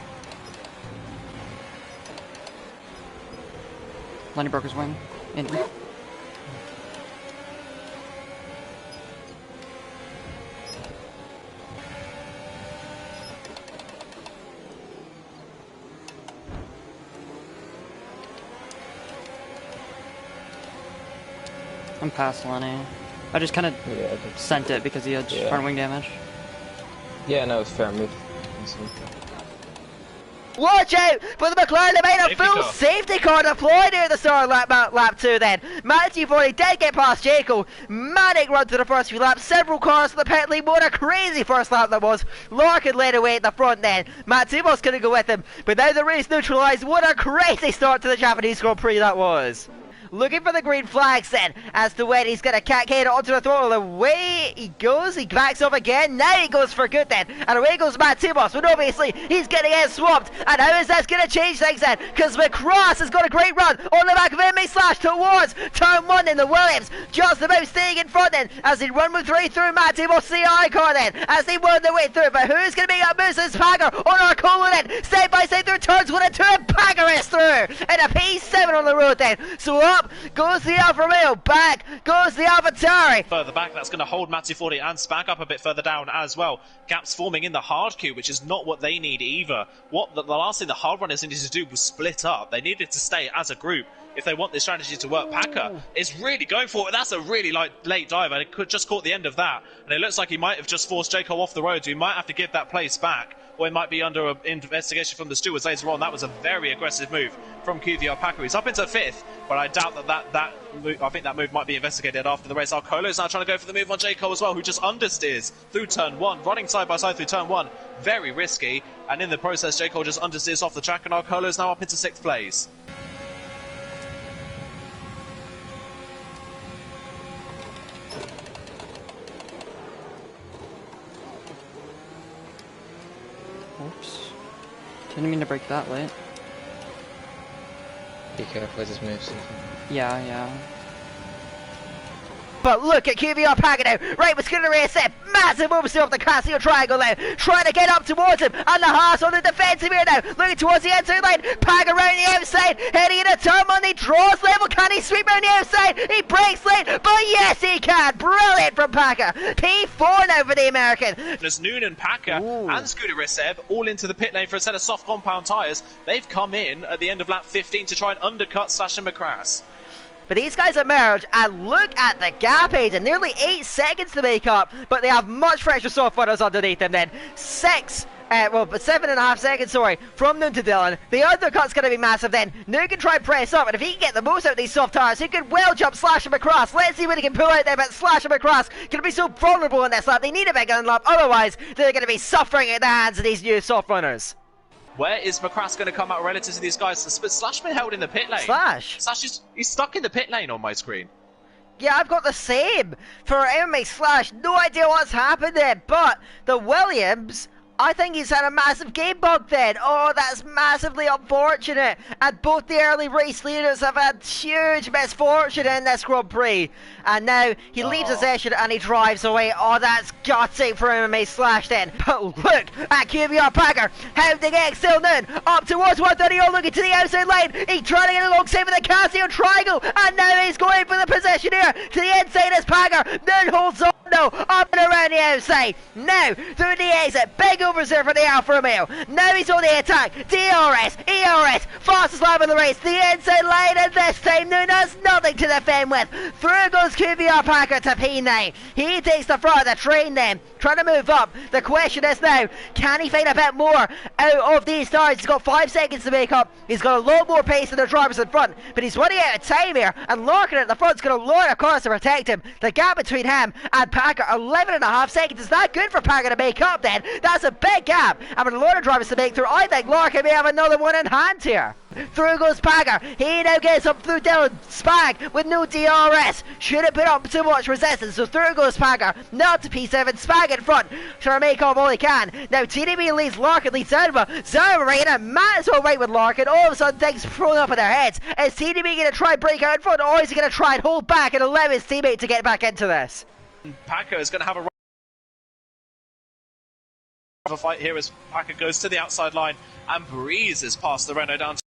Lenny broke his wing. In. I'm past Lenny. I just kind of sent it because he had front wing damage. Yeah, no, it's fair move. Watch out for the McLaren. They made a full safety car deployed here at the start of lap 2 then. Matty 40 did get past Jaco. Manic run to the first few laps. Several cars to the pit lane. What a crazy first lap that was. Larkin led away at the front then. Matsimo's going to go with him. But now the race neutralised. What a crazy start to the Japanese Grand Prix that was. Looking for the green flags then, as to when he's going to cancel onto the throttle. Away he goes, he backs off again, now he goes for good then, and away goes Matimos, but obviously he's going to get swamped, and how is that going to change things then? Because McCross has got a great run on the back of MMA Slash towards turn 1 in the Williams, just about staying in front then, as he run with 3 through Matimos CI car then, as they run their way through, but who's going to make that move? This Packer on our Cola then, step by step through turns 1 and 2, and Packer is through, and a P7 on the road then, so up goes the Alfa Romeo, back goes the AlphaTauri. Further back, that's going to hold Matty 40 and Spag up a bit further down as well. Gaps forming in the hard queue, which is not what they need either. What the last thing the hard runners needed to do was split up. They needed to stay as a group if they want this strategy to work. Packer is really going for it. That's a really late dive, and it could just caught the end of that. And it looks like he might have just forced Jaco off the road, so he might have to give that place back. Or he might be under an investigation from the stewards later on. That was a very aggressive move from QVR Packer. He's up into 5th, but I doubt that I think that move might be investigated after the race. Arcolo's now trying to go for the move on Jaco as well, who just understeers through turn 1, running side by side through turn 1. Very risky, and in the process, Jaco just understeers off the track, and Arcolo's now up into 6th place. Oops. Didn't mean to break that late. Be careful with his moves. Yeah. But look at QVR Packer now. Right, was going to race it. Massive moves off the Casio triangle now. Trying to get up towards him. And the Haas on the defensive here now. Looking towards the inside line. Packer around the outside. Heading into turn 1. He draws level. Can he sweep around the outside? He breaks late. But yes, he can. Brilliant from Packer. P4 now for the American. There's Noonan, Packer, and Scooter Riseb all into the pit lane for a set of soft compound tyres. They've come in at the end of lap 15 to try and undercut Slash and McCrass. But these guys emerge, and look at the gap, Aiden. Nearly 8 seconds to make up, but they have much fresher soft runners underneath them then. 7.5 seconds, from Noon to Dylan. The undercut's going to be massive then. Noon can try and press up, and if he can get the most out of these soft tires, he could well jump Slash and McCross. Let's see what he can pull out there, but Slash and McCross going to be so vulnerable in this lap. They need a big lap, otherwise they're going to be suffering at the hands of these new soft runners. Where is McCrass going to come out relative to these guys? Slash been held in the pit lane. Slash he's stuck in the pit lane on my screen. Yeah, I've got the same for MMA Slash. No idea what's happened there, but the Williams, I think he's had a massive game bug then. Oh, that's massively unfortunate. And both the early race leaders have had huge misfortune in this Grand Prix. And now he leaves the session and he drives away. Oh, that's gutting for MMA Slash then. But look at QVR Packer hounding Excel Noon up towards 130, looking to the outside line. He's trying to get alongside with the Casio triangle. And now he's going for the position here. To the inside is Packer. Noon holds on. No, up and around the outside. Now, through the exit. Big overs there for the Alfa Romeo. Now he's on the attack. DRS, ERS, fastest lap in the race. The inside line, and this time Noon has nothing to defend with. Through goes QVR Packer to P9. He takes the front of the train then, trying to move up. The question is now, can he find a bit more out of these tires? He's got 5 seconds to make up. He's got a lot more pace than the drivers in front, but he's running out of time here, and Larkin at the front's going to lower the cars to protect him. The gap between him and Packer, 11.5 seconds. Is that good for Packer to make up then? That's a big gap, and with a lot of drivers to make through, I think Larkin may have another one in hand here. Through goes Packer. He now gets up through Dylan. Spag with no DRS. Shouldn't put up too much resistance. So through goes Packer. Not to P7. Spag in front. Trying to make up all he can. Now TDB leads Larkin, leads Zalba. Zalba right in. Matt is all right with Larkin. All of a sudden things thrown up in their heads. Is TDB going to try and break out in front, or is he going to try and hold back and allow his teammate to get back into this? Packer is going to have a fight here as Packer goes to the outside line and breezes past the Renault down to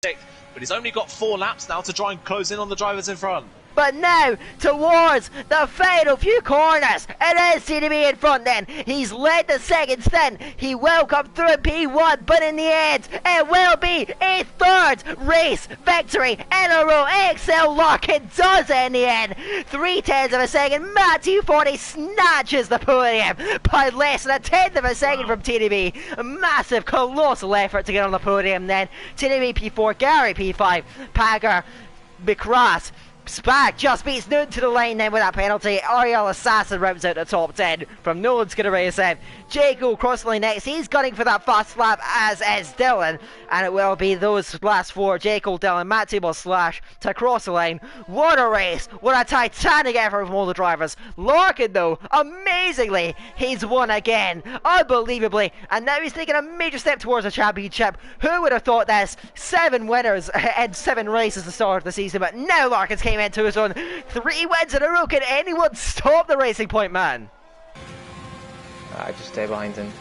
6th, but he's only got 4 laps now to try and close in on the drivers in front. But now, towards the final few corners, it is TDB in front then. He's led the second stint. He will come through in P1, but in the end, it will be a third race victory in a row. XL Larkin does it in the end. 3/10 of a second. Matthew 40 snatches the podium by less than a tenth of a second from TDB. A massive, colossal effort to get on the podium then. TDB P4, Gary P5, Packer, McCross, Spack just beats Noon to the line then with that penalty. Ariel Assassin rounds out the top 10 from Noon's going to race in. Jaco cross the line next. He's gunning for that fast lap, as is Dylan. And it will be those last four, Jaco, Dylan, Matt Table, Slash, to cross the line. What a race. What a titanic effort from all the drivers. Larkin, though, amazingly, he's won again. Unbelievably. And now he's taking a major step towards the championship. Who would have thought this? 7 winners and 7 races to start of the season. But now Larkin's came into his own. 3 wins in a row. Can anyone stop the Racing Point man? I just stay behind him.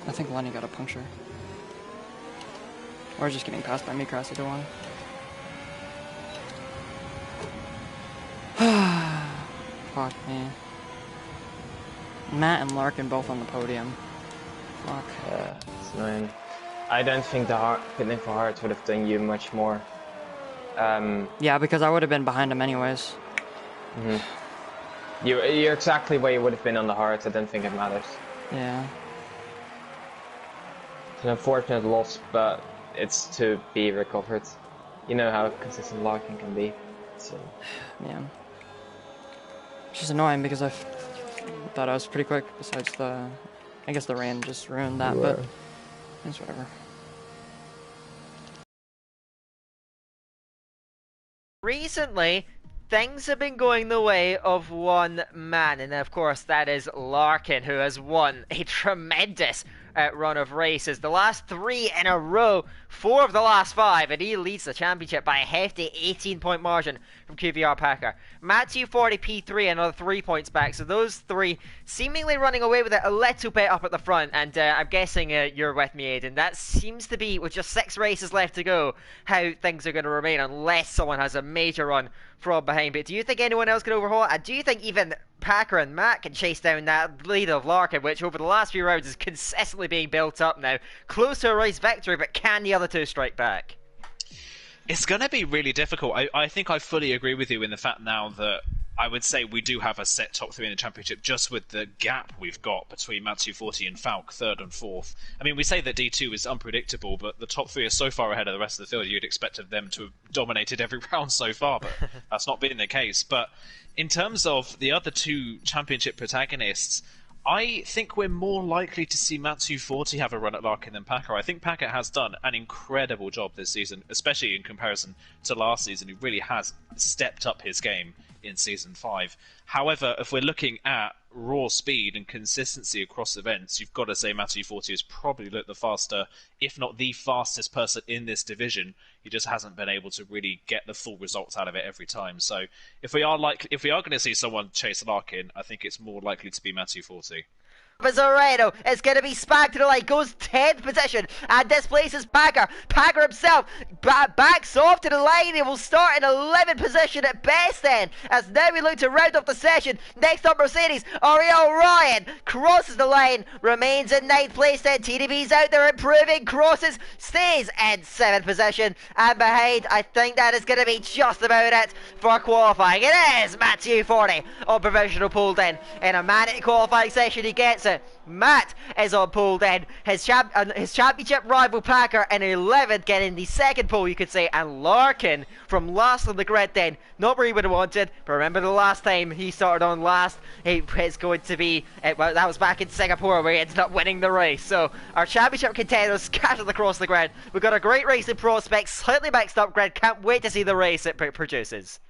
I think Lenny got a puncture. Or just getting passed by me across either one. Fuck me. Matt and Larkin both on the podium. Fuck. Yeah, it's annoying. I don't think the pitting for Hearts would have done you much more. Yeah, because I would have been behind him anyways. You're exactly where you would have been on the Hearts. I don't think it matters. Yeah. It's an unfortunate loss, but it's to be recovered. You know how consistent Larkin can be. So. Yeah. It's just annoying because I thought I was pretty quick. Besides the, I guess the rain just ruined that, but it's whatever. Recently, things have been going the way of one man, and of course that is Larkin, who has won a tremendous run of races. The last 3 in a row, 4 of the last 5, and he leads the championship by a hefty 18-point margin from QVR Packer. Matthew 40 P3, another 3 points back, so those 3 seemingly running away with it a little bit up at the front, and I'm guessing you're with me, Aiden. That seems to be, with just 6 races left to go, how things are going to remain unless someone has a major run from behind. But do you think anyone else can overhaul it? And do you think even Packer and Matt can chase down that lead of Larkin, which over the last few rounds is consistently being built up now? Close to a race victory, but can the other 2 strike back? It's going to be really difficult. I think I fully agree with you in the fact now that I would say we do have a set top 3 in the championship, just with the gap we've got between Matthew 40 and Falk, 3rd and 4th. I mean, we say that D2 is unpredictable, but the top 3 are so far ahead of the rest of the field, you'd expect of them to have dominated every round so far, but that's not been the case. But in terms of the other 2 championship protagonists, I think we're more likely to see Matthew 40 have a run at Larkin than Packer. I think Packer has done an incredible job this season, especially in comparison to last season. He really has stepped up his game in Season 5. However, if we're looking at raw speed and consistency across events, you've got to say Matthew 40 is probably the faster, if not the fastest person in this division. He just hasn't been able to really get the full results out of it every time. So if we are going to see someone chase Larkin, I think it's more likely to be Matthew 40. Pizarretto is going to be spacked to the line, goes 10th position, and displaces Packer. Packer himself backs off to the line. He will start in 11th position at best then, as now we look to round off the session. Next up, Mercedes, Ariel Ryan crosses the line, remains in 9th place then. TDB's out there improving, crosses, stays in 7th position, and behind, I think that is going to be just about it for qualifying. It is Matthew 40 on provisional pole then. In a manic qualifying session, he gets it. Matt is on pole then. His championship rival Packer in 11th, getting the 2nd pole, you could say. And Larkin from last on the grid then. Not where he would have wanted, but remember the last time he started on last, it's going to be, well, that was back in Singapore where he ended up winning the race. So our championship contenders scattered across the grid. We've got a great racing prospect, slightly mixed up grid. Can't wait to see the race it produces.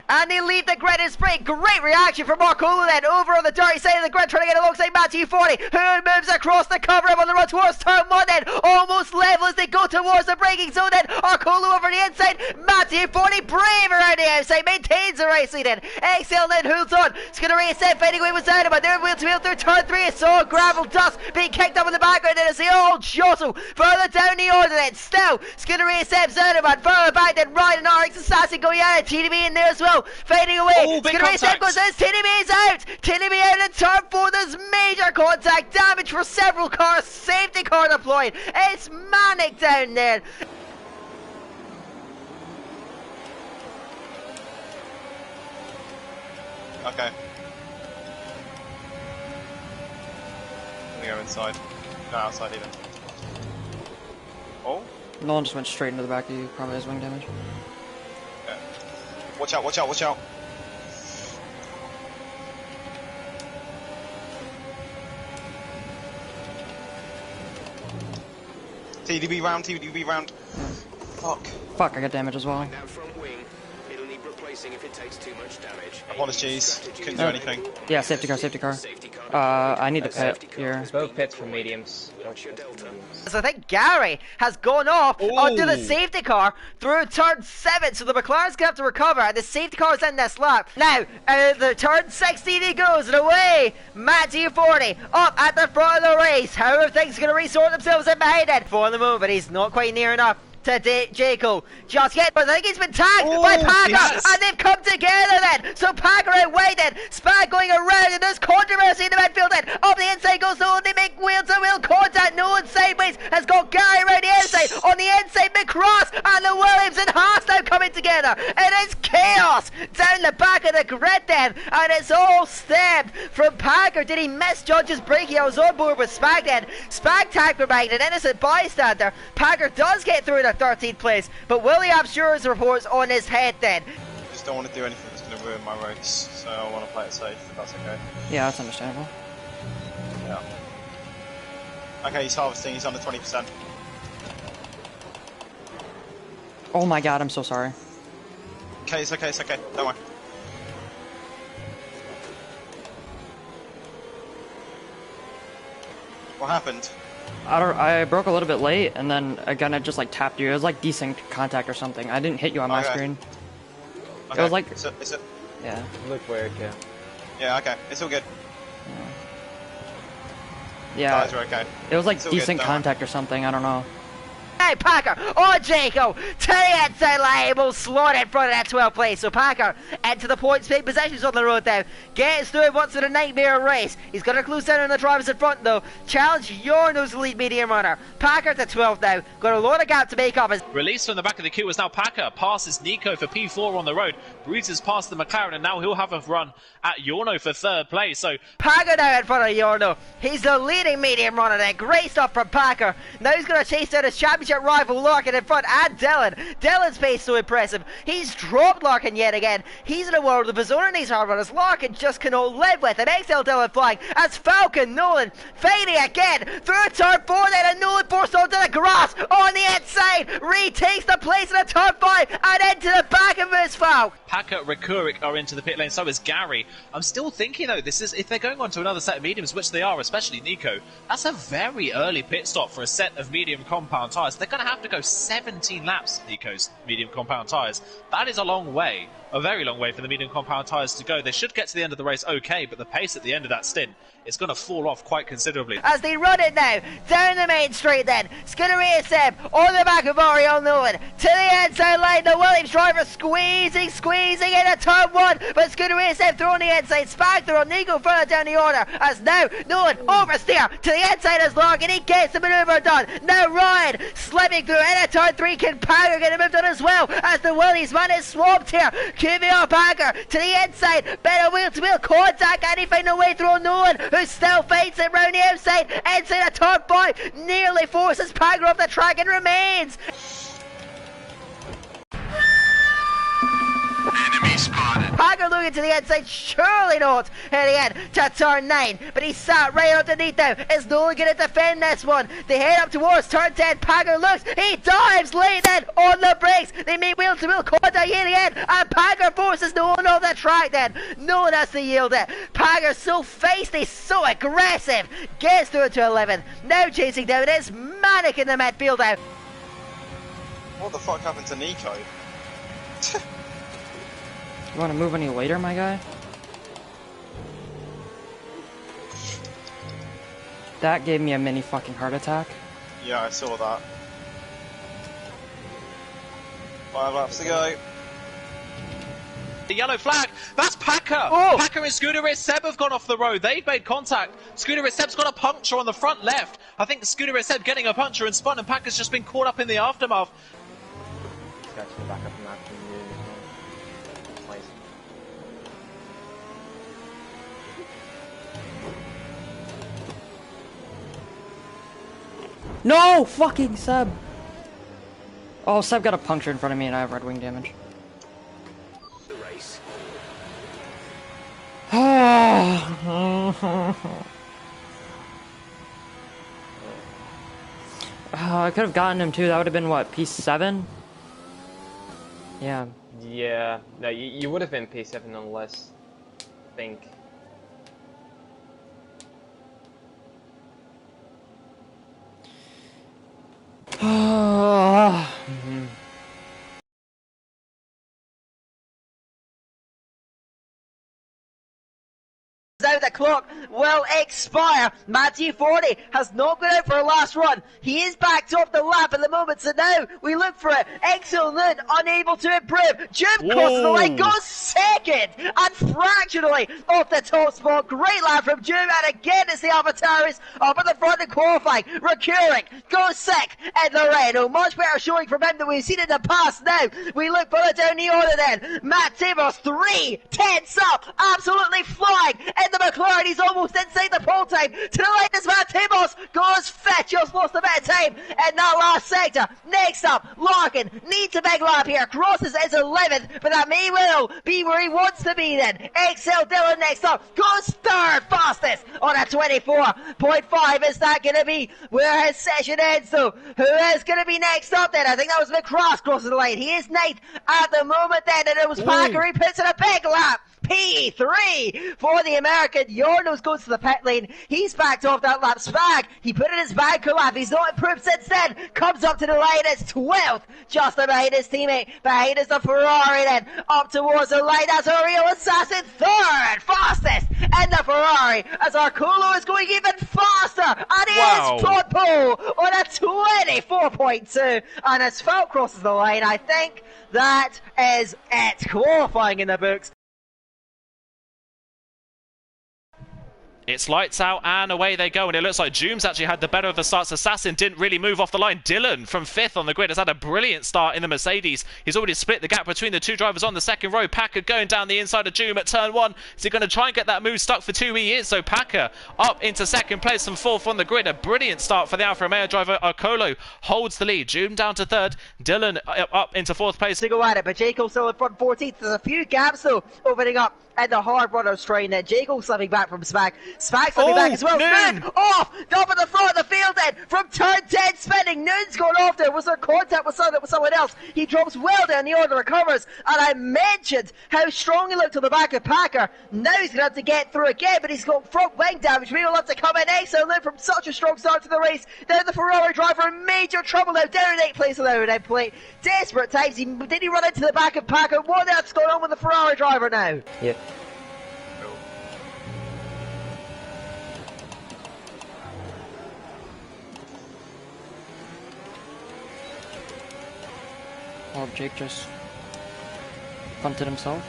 And they lead the grid in sprint. Great reaction from Marcolo then. Over on the dirty side of the grid, trying to get alongside Matthew 40, who moves across the cover up on the run towards turn 1 then. Almost level as they go towards the braking zone then. Marcolo over the inside. Matthew 40 brave around the outside. Maintains the race lead then. XL then holds on. Skinner set fighting away with Zauderbach. They're wheel to wheel through turn 3. It's all gravel dust being kicked up in the background then as they all jostle further down the order then. Still, Skinner set Zauderbach further back then. Ryan and RX Assassin going out. TDB in there as well. Fading away. Oh, Skinner set goes out. TDB is out. TDB out in turn 4. There's major contact damage for several cars. Safety car deployed. It's manic down there. Okay. I'm gonna go inside. No, outside even. Oh? Nolan just went straight into the back of you, probably has wing damage. Okay. Watch out, watch out, watch out! TDB round, TDB round. Fuck. Fuck, I got damage as well. That front wing, it'll need replacing if it takes too much damage. Apologies, couldn't do anything. Yeah, safety car, safety car. I need to pit here. Both pits for mediums. So I think Gary has gone off onto the safety car through turn 7, so the McLaren's gonna have to recover, and the safety car is in this lap. Now, the turn 16 he goes, and away, Matthew 40 up at the front of the race. How are things gonna resort themselves in behind it? For the moment, he's not quite near enough to Jaco just yet, but I think he's been tagged by Packer, and they've come together then. So Packer away then, Spag going around, and there's controversy in the midfield then. Up the inside goes Nolan, they make wheel-to-wheel contact. Nolan sideways has got Gary around the outside. On the inside, McCross and the Williams and Haas now coming together. It is chaos down the back of the grid then, and it's all stabbed from Packer. Did he misjudge his braking? I was on board with Spag then. Spag tagged for an innocent bystander. Packer does get through the 13th place, but will he have Shure's reports on his head then? I just don't want to do anything that's going to ruin my race, so I want to play it safe, if that's okay. Yeah, that's understandable. Yeah. Okay, he's harvesting, he's under 20%. Oh my god, I'm so sorry. Okay, it's okay, don't worry. What happened? I broke a little bit late, and then again I just like tapped you. It was like desync contact or something. I didn't hit you on my screen. Okay. It was like is it? Yeah. It looked weird, yeah. Yeah, okay. It's all good. Yeah. Guys are okay. It was like It's all good, desync don't worry. contact or something. I don't know. Hey, Packer on Jaco to the inside line, will slot in front of that 12th place. So Packer into the points, big possessions on the road now. Gets through once in a nightmare race. He's going to close down on the drivers in front though. Challenge Yorno's the lead medium runner. Packer to 12th now. Got a lot of gap to make up. Released from the back of the queue is now Packer. Passes Nico for P4 on the road. Bruises past the McLaren, and now he'll have a run at Yorno for 3rd place. So Packer now in front of Yorno. He's the leading medium runner there. Great stuff from Packer. Now he's going to chase down his championship rival Larkin in front, and Dylan. Dylan's pace so impressive. He's dropped Larkin yet again. He's in a world of his own and these hard runners. Larkin just cannot live with him. XL Dylan flying as Falcon Nolan fading again through turn 4 then, and Nolan forced onto the grass on the inside. Retakes the place in a turn 5 and into the back of his foul. Packer, Rekurik are into the pit lane, so is Gary. I'm still thinking though, this is, if they're going on to another set of mediums, which they are, especially Nico, that's a very early pit stop for a set of medium compound tyres. They're going to have to go 17 laps, Nico's medium compound tyres. That is a long way, a very long way for the medium compound tyres to go. They should get to the end of the race okay, but the pace at the end of that stint is going to fall off quite considerably. As they run it now, down the main straight then, Skinner Seb on the back of Mario Nolan, to the inside line, the Williams driver squeezing into turn 1, but Skinner Seb through on the inside, Spag through on Nico further down the order, as now Nolan oversteer to the inside as Larkin, he gets the manoeuvre done. Now Ryan slipping through into turn 3, can Packer get a move done as well, as the Williams man is swamped here. QVR Packer to the inside, better wheel to wheel contact, and he find a way through on Nolan, who still fights it round the outside, inside a turn 5, nearly forces Packer off the track and remains. Packer looking to the inside, surely not. Heading in to turn 9, but he's sat right underneath now. Is Nolan going to defend this one? They head up towards turn 10. Packer looks, he dives late then on the brakes. They make wheel to wheel contact here again, and Packer forces Nolan off the track then. Nolan has to yield it. Packer's so feisty, so aggressive. Gets through to 11. Now chasing down, it's Manic in the midfield now. What the fuck happened to Nico? You want to move any later, my guy? That gave me a mini fucking heart attack. Yeah, I saw that. 5 laps to go. The yellow flag, that's Packer! Oh. Packer and Scooter Seb have gone off the road. They've made contact. Scooter Seb's got a puncture on the front left. I think Scooter Seb getting a puncture and spun, and Packer's just been caught up in the aftermath. No! Fucking Seb! Oh, Seb got a puncture in front of me and I have red wing damage. The race. I could have gotten him too. That would have been what, P7? Yeah. Yeah, no, you would have been P7 unless, I think. Now the clock will expire. Matthew 40 has not gone out for a last run. He is backed off the lap at the moment, so now we look for it. Excellent, unable to improve. Jim crosses the line, goes second, and fractionally off the top spot. Great lap from Jim, and again it's the Avataris up at the front of qualifying. Recurring, goes sick in the Renault. Much better showing from him than we've seen in the past. Now we look further down the order then. Matt Tabos 3/10 up, absolutely flying in the McLaren. He's almost inside the pole time. To the right is Matt Tabos, goes fit, just lost a bit of time in that last sector. Next up, Larkin needs a big lap here, crosses his 11th, but that may well be where he wants to be then. XL Dillon next up, goes third fastest on a 24.5. Is that going to be where his session ends though? Who is going to be next up then? I think that was McCross crossing the line. He is 9th at the moment then, and it was Packer. He puts in a big lap. P3 for the American. Yornos goes to the pit lane. He's backed off that lap. Spag, he put in his bag lap. He's not improved since then. Comes up to the line. It's 12th. Just behind his teammate. Behind is the Ferrari then. Up towards the line. That's a real assassin. Third fastest in the Ferrari. As Arcolo is going even faster. And he is front pole on a 24.2. And as Felt crosses the line, I think that is it. Qualifying in the books. It's lights out and away they go, and it looks like Jooms actually had the better of the starts. Assassin didn't really move off the line. Dylan from 5th on the grid has had a brilliant start in the Mercedes. He's already split the gap between the two drivers on the second row. Packer going down the inside of Joom at turn 1. Is he going to try and get that move stuck for 2? He is, so Packer up into second place from 4th on the grid. A brilliant start for the Alfa Romeo driver. Arcolo holds the lead. Joom down to 3rd. Dylan up into 4th place. To go at it, but Jacob still in front 14th. There's a few gaps though opening up and the hard runners train then. Jacob slipping back from Spag. Spag slipping back as well. Noon Noon off! Up at the front of the field then from turn 10 spinning. Noon's gone off there. Was there contact with someone else? He drops well down the order, recovers. And I mentioned how strong he looked on the back of Packer. Now he's going to have to get through again, but he's got front wing damage. We will have to come in excellent from such a strong start to the race. Now the Ferrari driver in major trouble now. Down in 8th place on the plate. Desperate times. Did he run into the back of Packer? What else going on with the Ferrari driver now? Yeah. Oh, Jake just punted himself.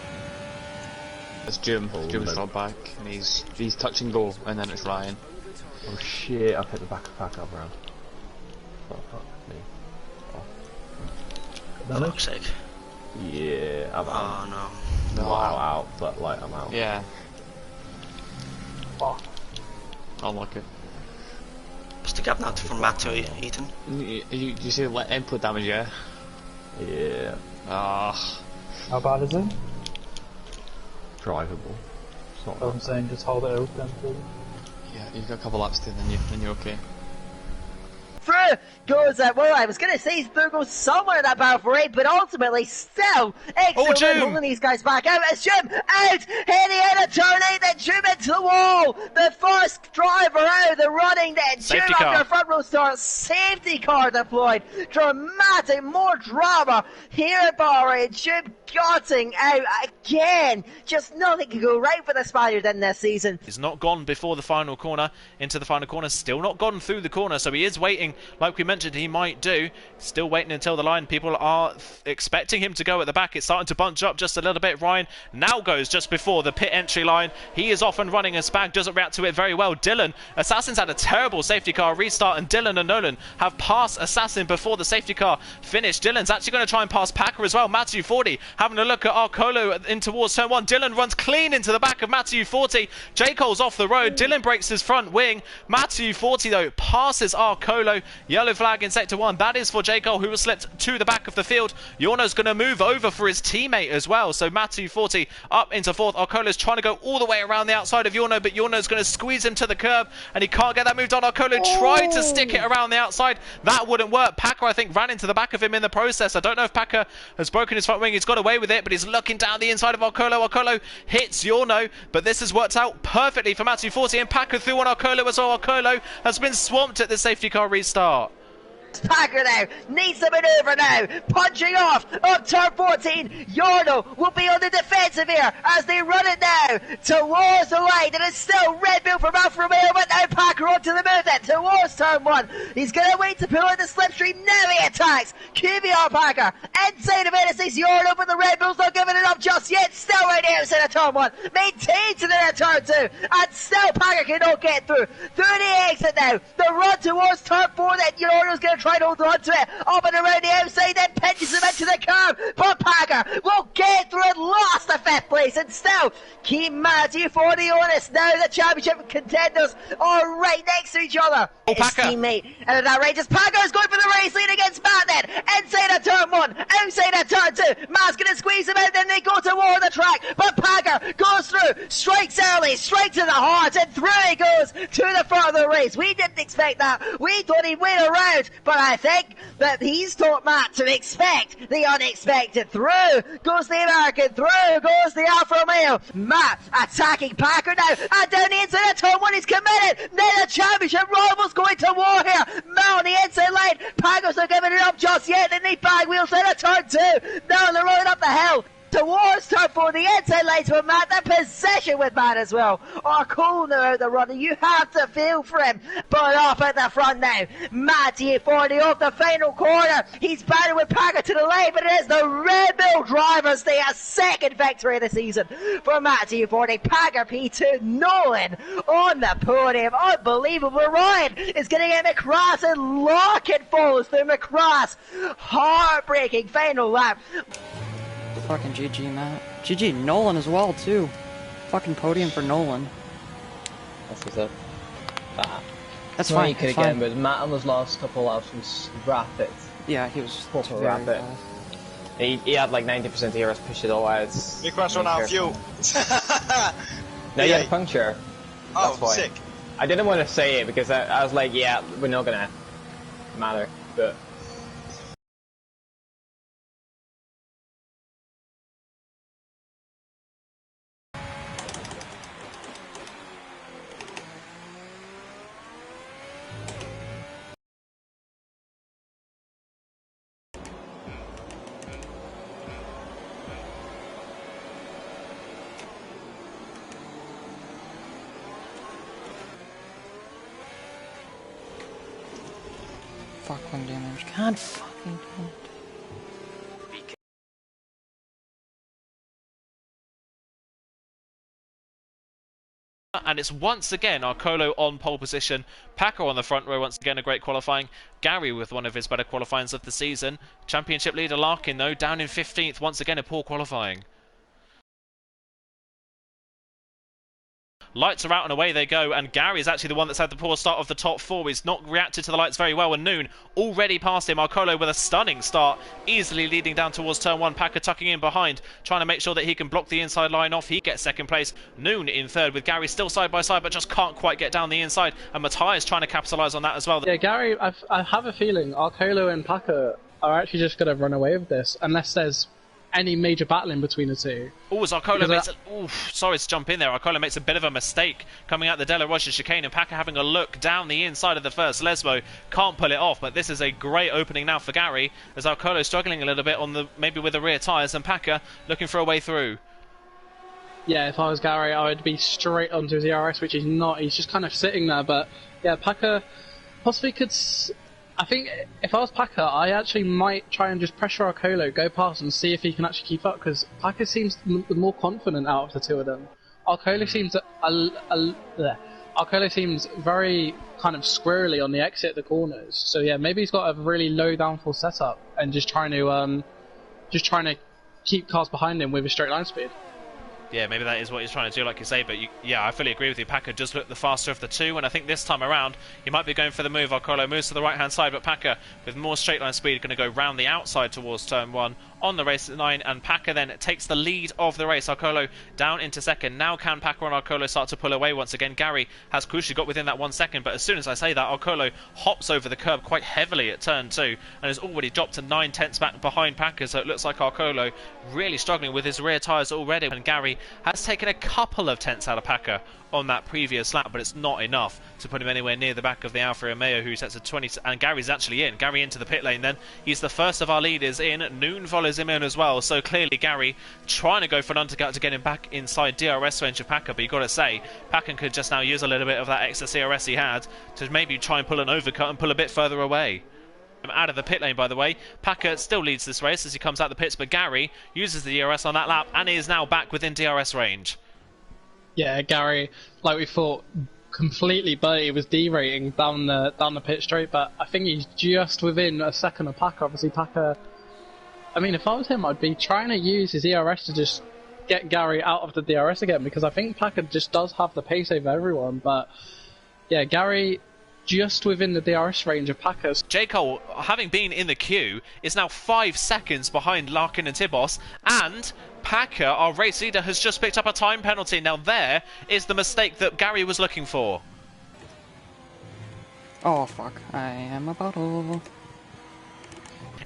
It's Jim. Jim's not back, and he's touch and go, and then it's Ryan. Oh shit! I've hit the back of Packer around. Oh fuck me. Oh. Fuck's sake. Yeah, I'm out. Oh no. Not out, but like I'm out. Yeah. Oh. Unlucky. What's the gap now from Matt to Ethan? You see the input damage, yeah? Yeah. Ah. How bad is it? drivable. It's not I'm saying just hold it open, please. Yeah, you've got a couple laps to, then you're okay. Through goes, well, I was going to say through goes somewhere in that battle for 8, but ultimately still excellent holding these guys back out. As Jim out, heading out of turn 8, then Jim into the wall. The first driver out of the running, then Jim after a front row start. Safety car deployed. Dramatic, more drama here at Bahrain. Jim gutting out again. Just nothing can go right for the Spaniard in this season. He's not gone before the final corner, into the final corner, still not gone through the corner, so he is waiting, like we mentioned he might do. Still waiting until the line. People are expecting him to go at the back. It's starting to bunch up just a little bit. Ryan now goes just before the pit entry line. He is off and running, and Spag doesn't react to it very well. Dylan, Assassin's had a terrible safety car restart, and Dylan and Nolan have passed Assassin before the safety car finished. Dylan's actually going to try and pass Packer as well. Matthew 40 having a look at Arcolo in towards turn 1. Dylan runs clean into the back of Matthew 40. J. Cole's off the road. Dylan breaks his front wing. Matthew 40 though passes Arcolo. Yellow flag in sector 1. That is for J. Cole, who was slipped to the back of the field. Yorno's going to move over for his teammate as well. So Matthew 40 up into 4th. Arcolo's trying to go all the way around the outside of Yorno, but Yorno's going to squeeze him to the curb, and he can't get that moved on. Arcolo tried to stick it around the outside. That wouldn't work. Packer, I think, ran into the back of him in the process. I don't know if Packer has broken his front wing. He's got away with it, but he's looking down the inside of Arcolo. Arcolo hits Yorno, but this has worked out perfectly for Matthew 40, and Packer through on Arcolo as well. Arcolo has been swamped at the safety car restart. Packer now needs to maneuver now, punching off up turn 14. Yorno will be on the defensive here as they run it now towards the line. It is still Red Bull from Alfa Romeo, but now Packer onto the move then towards turn 1. He's going to wait to pull out the slipstream. Now he attacks QBR Packer inside of NSA's Yorno, but the Red Bull's not giving it up just yet. Still right there inside of turn 1, maintains it in turn 2, and still Packer cannot get through the exit now. The run towards turn 4, then Yorno's going to try to hold on to it, up and around the outside, then pinches him into the curb, but Packer will get through and lost the 5th place, and still keep Matthew 40 honest. Now the championship contenders are right next to each other. His teammate, and that outrageous Packer is going for the race lead against Matt then, inside of turn 1, outside of turn 2, Matt's going to squeeze him out, then they go toward the track, but Packer goes through, strikes early, strikes in the heart, and through he goes to the front of the race. We didn't expect that. We thought he'd win around, but I think that he's taught Matt to expect the unexpected. Through goes the American, through goes the Alfa Romeo. Matt attacking Packer now, and down the inside of turn 1 he's committed. Now the championship rivals going to war here. Matt on the inside line, Packer's not giving it up just yet, and he bag wheels out of turn 2. Now they're rolling up the hill towards turn 4, the inside lights with Matt, the possession with Matt as well. Arcolo out the runner, you have to feel for him, but off at the front now. Matty 40 off the final corner, he's battling with Packer to the line, but it is the Red Bull drivers, they a 2nd victory of the season for Matty 40. Packer P2, Nolan on the podium, unbelievable. Ryan is going to get McCross, and Lockett follows through McCross. Heartbreaking final lap. Fucking GG, Matt. GG, Nolan as well, too. Fucking podium for Nolan. That's what's up. That's fine. You could have gotten, but Matt on those last couple laps was rapid. Yeah, he was proper rapid. He had like 90% of heroes push it all out. Big crash on our fuel. No, you had a puncture. Oh, that's why. Sick. I didn't want to say it because I was like, yeah, we're not gonna matter, but. Fuck one damage. God fucking damn it. And it's once again Arcolo on pole position, Packer on the front row, once again a great qualifying, Gary with one of his better qualifyings of the season, championship leader Larkin though down in 15th, once again a poor qualifying. Lights are out and away they go, and Gary is actually the one that's had the poor start of the top 4. He's not reacted to the lights very well, and Noon already past him. Arcolo with a stunning start, easily leading down towards turn 1. Packer tucking in behind, trying to make sure that he can block the inside line off. He gets second place. Noon in third, with Gary still side by side, but just can't quite get down the inside, and Matthias trying to capitalise on that as well. Yeah, Gary, I have a feeling Arcolo and Packer are actually just going to run away with this, unless there's any major battling between the two. Oh, as Arcolo makes sorry to jump in there. Arcolo makes a bit of a mistake coming out the De La Rocha chicane, and Packer having a look down the inside of the first. Lesbo can't pull it off, but this is a great opening now for Gary, as Arcolo struggling a little bit on the maybe with the rear tyres, and Packer looking for a way through. Yeah, if I was Gary, I would be straight onto his ERS, which he's not. He's just kind of sitting there, but yeah, Packer possibly could... I think if I was Packer, I actually might try and just pressure Arcolo, go past and see if he can actually keep up, because Packer seems the more confident out of the two of them. Arcolo seems Arcolo seems very kind of squirrely on the exit of the corners. So yeah, maybe he's got a really low downforce setup and just trying to keep cars behind him with a straight line speed. Yeah, maybe that is what he's trying to do, like you say, but yeah, I fully agree with you. Packer does look the faster of the two, and I think this time around, he might be going for the move. Arcolo moves to the right-hand side, but Packer, with more straight-line speed, going to go round the outside towards turn 1 on the race at 9, and Packer then takes the lead of the race. Arcolo down into second. Now can Packer and Arcolo start to pull away once again? Gary has crucially got within that 1 second, but as soon as I say that, Arcolo hops over the curb quite heavily at turn 2, and has already dropped to 9/10 back behind Packer, so it looks like Arcolo really struggling with his rear tyres already, and Gary has taken a couple of tenths out of Packer on that previous lap, but it's not enough to put him anywhere near the back of the Alfa Romeo, who sets a 20, and Gary's actually in. Gary into the pit lane then. He's the first of our leaders in. Noon follows him in as well, so clearly Gary trying to go for an undercut to get him back inside DRS range of Packer, but you've got to say, Packer could just now use a little bit of that extra CRS he had to maybe try and pull an overcut and pull a bit further away. Out of the pit lane, by the way. Packer still leads this race as he comes out the pits, but Gary uses the DRS on that lap and is now back within DRS range. Yeah, Gary, like we thought, completely, but he was derating down the pit straight, but I think he's just within a second of Packer. Obviously, Packer... I mean, if I was him, I'd be trying to use his ERS to just get Gary out of the DRS again, because I think Packer just does have the pace over everyone, but yeah, Gary... just within the DRS range of Packers. J. Cole, having been in the queue, is now 5 seconds behind Larkin and Tibos, and Packer, our race leader, has just picked up a time penalty. Now there is the mistake that Gary was looking for. Oh fuck, I am a bottle.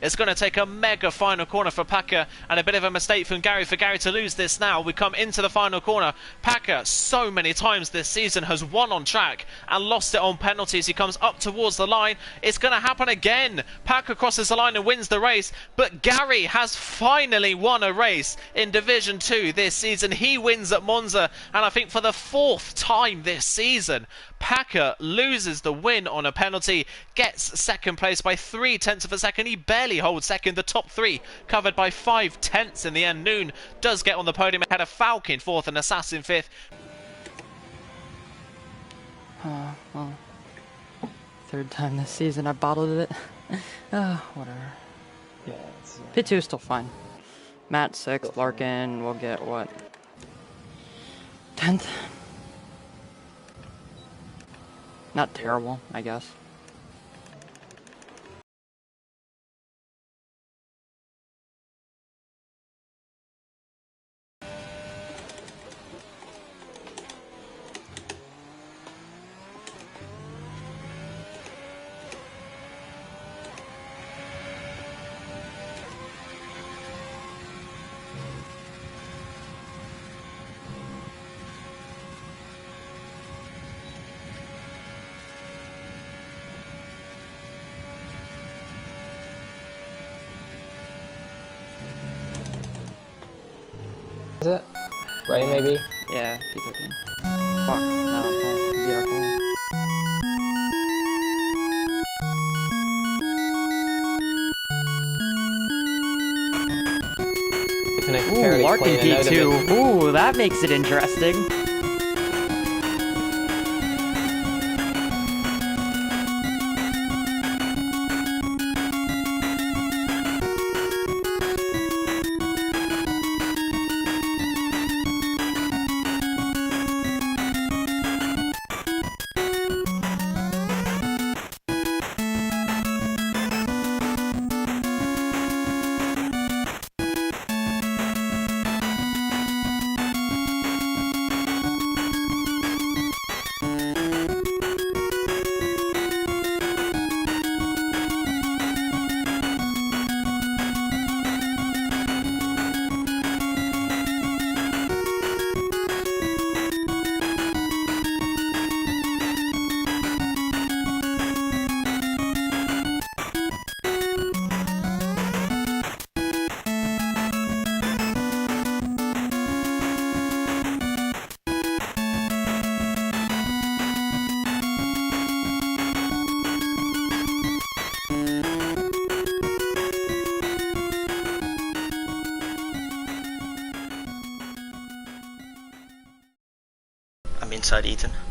It's going to take a mega final corner for Packer, and a bit of a mistake from Gary for Gary to lose this now. We come into the final corner. Packer, so many times this season, has won on track and lost it on penalties. He comes up towards the line. It's going to happen again. Packer crosses the line and wins the race, but Gary has finally won a race in Division 2 this season. He wins at Monza, and I think for the 4th time this season, Packer loses the win on a penalty, gets second place by 3/10 of a second. He barely holds second. The top 3 covered by 5/10 in the end. Noon does get on the podium. Had a Falcon 4th and Assassin 5th. Well, 3rd time this season I bottled it. Whatever. Yeah, Pit 2 is still fine. Matt 6th, Larkin will get what? 10th? Not terrible, I guess. Is it? Right, maybe? Yeah, P13. Fuck, no, vehicle. Ooh, Larkin P2. Ooh, that makes it interesting. I'm inside Ethan.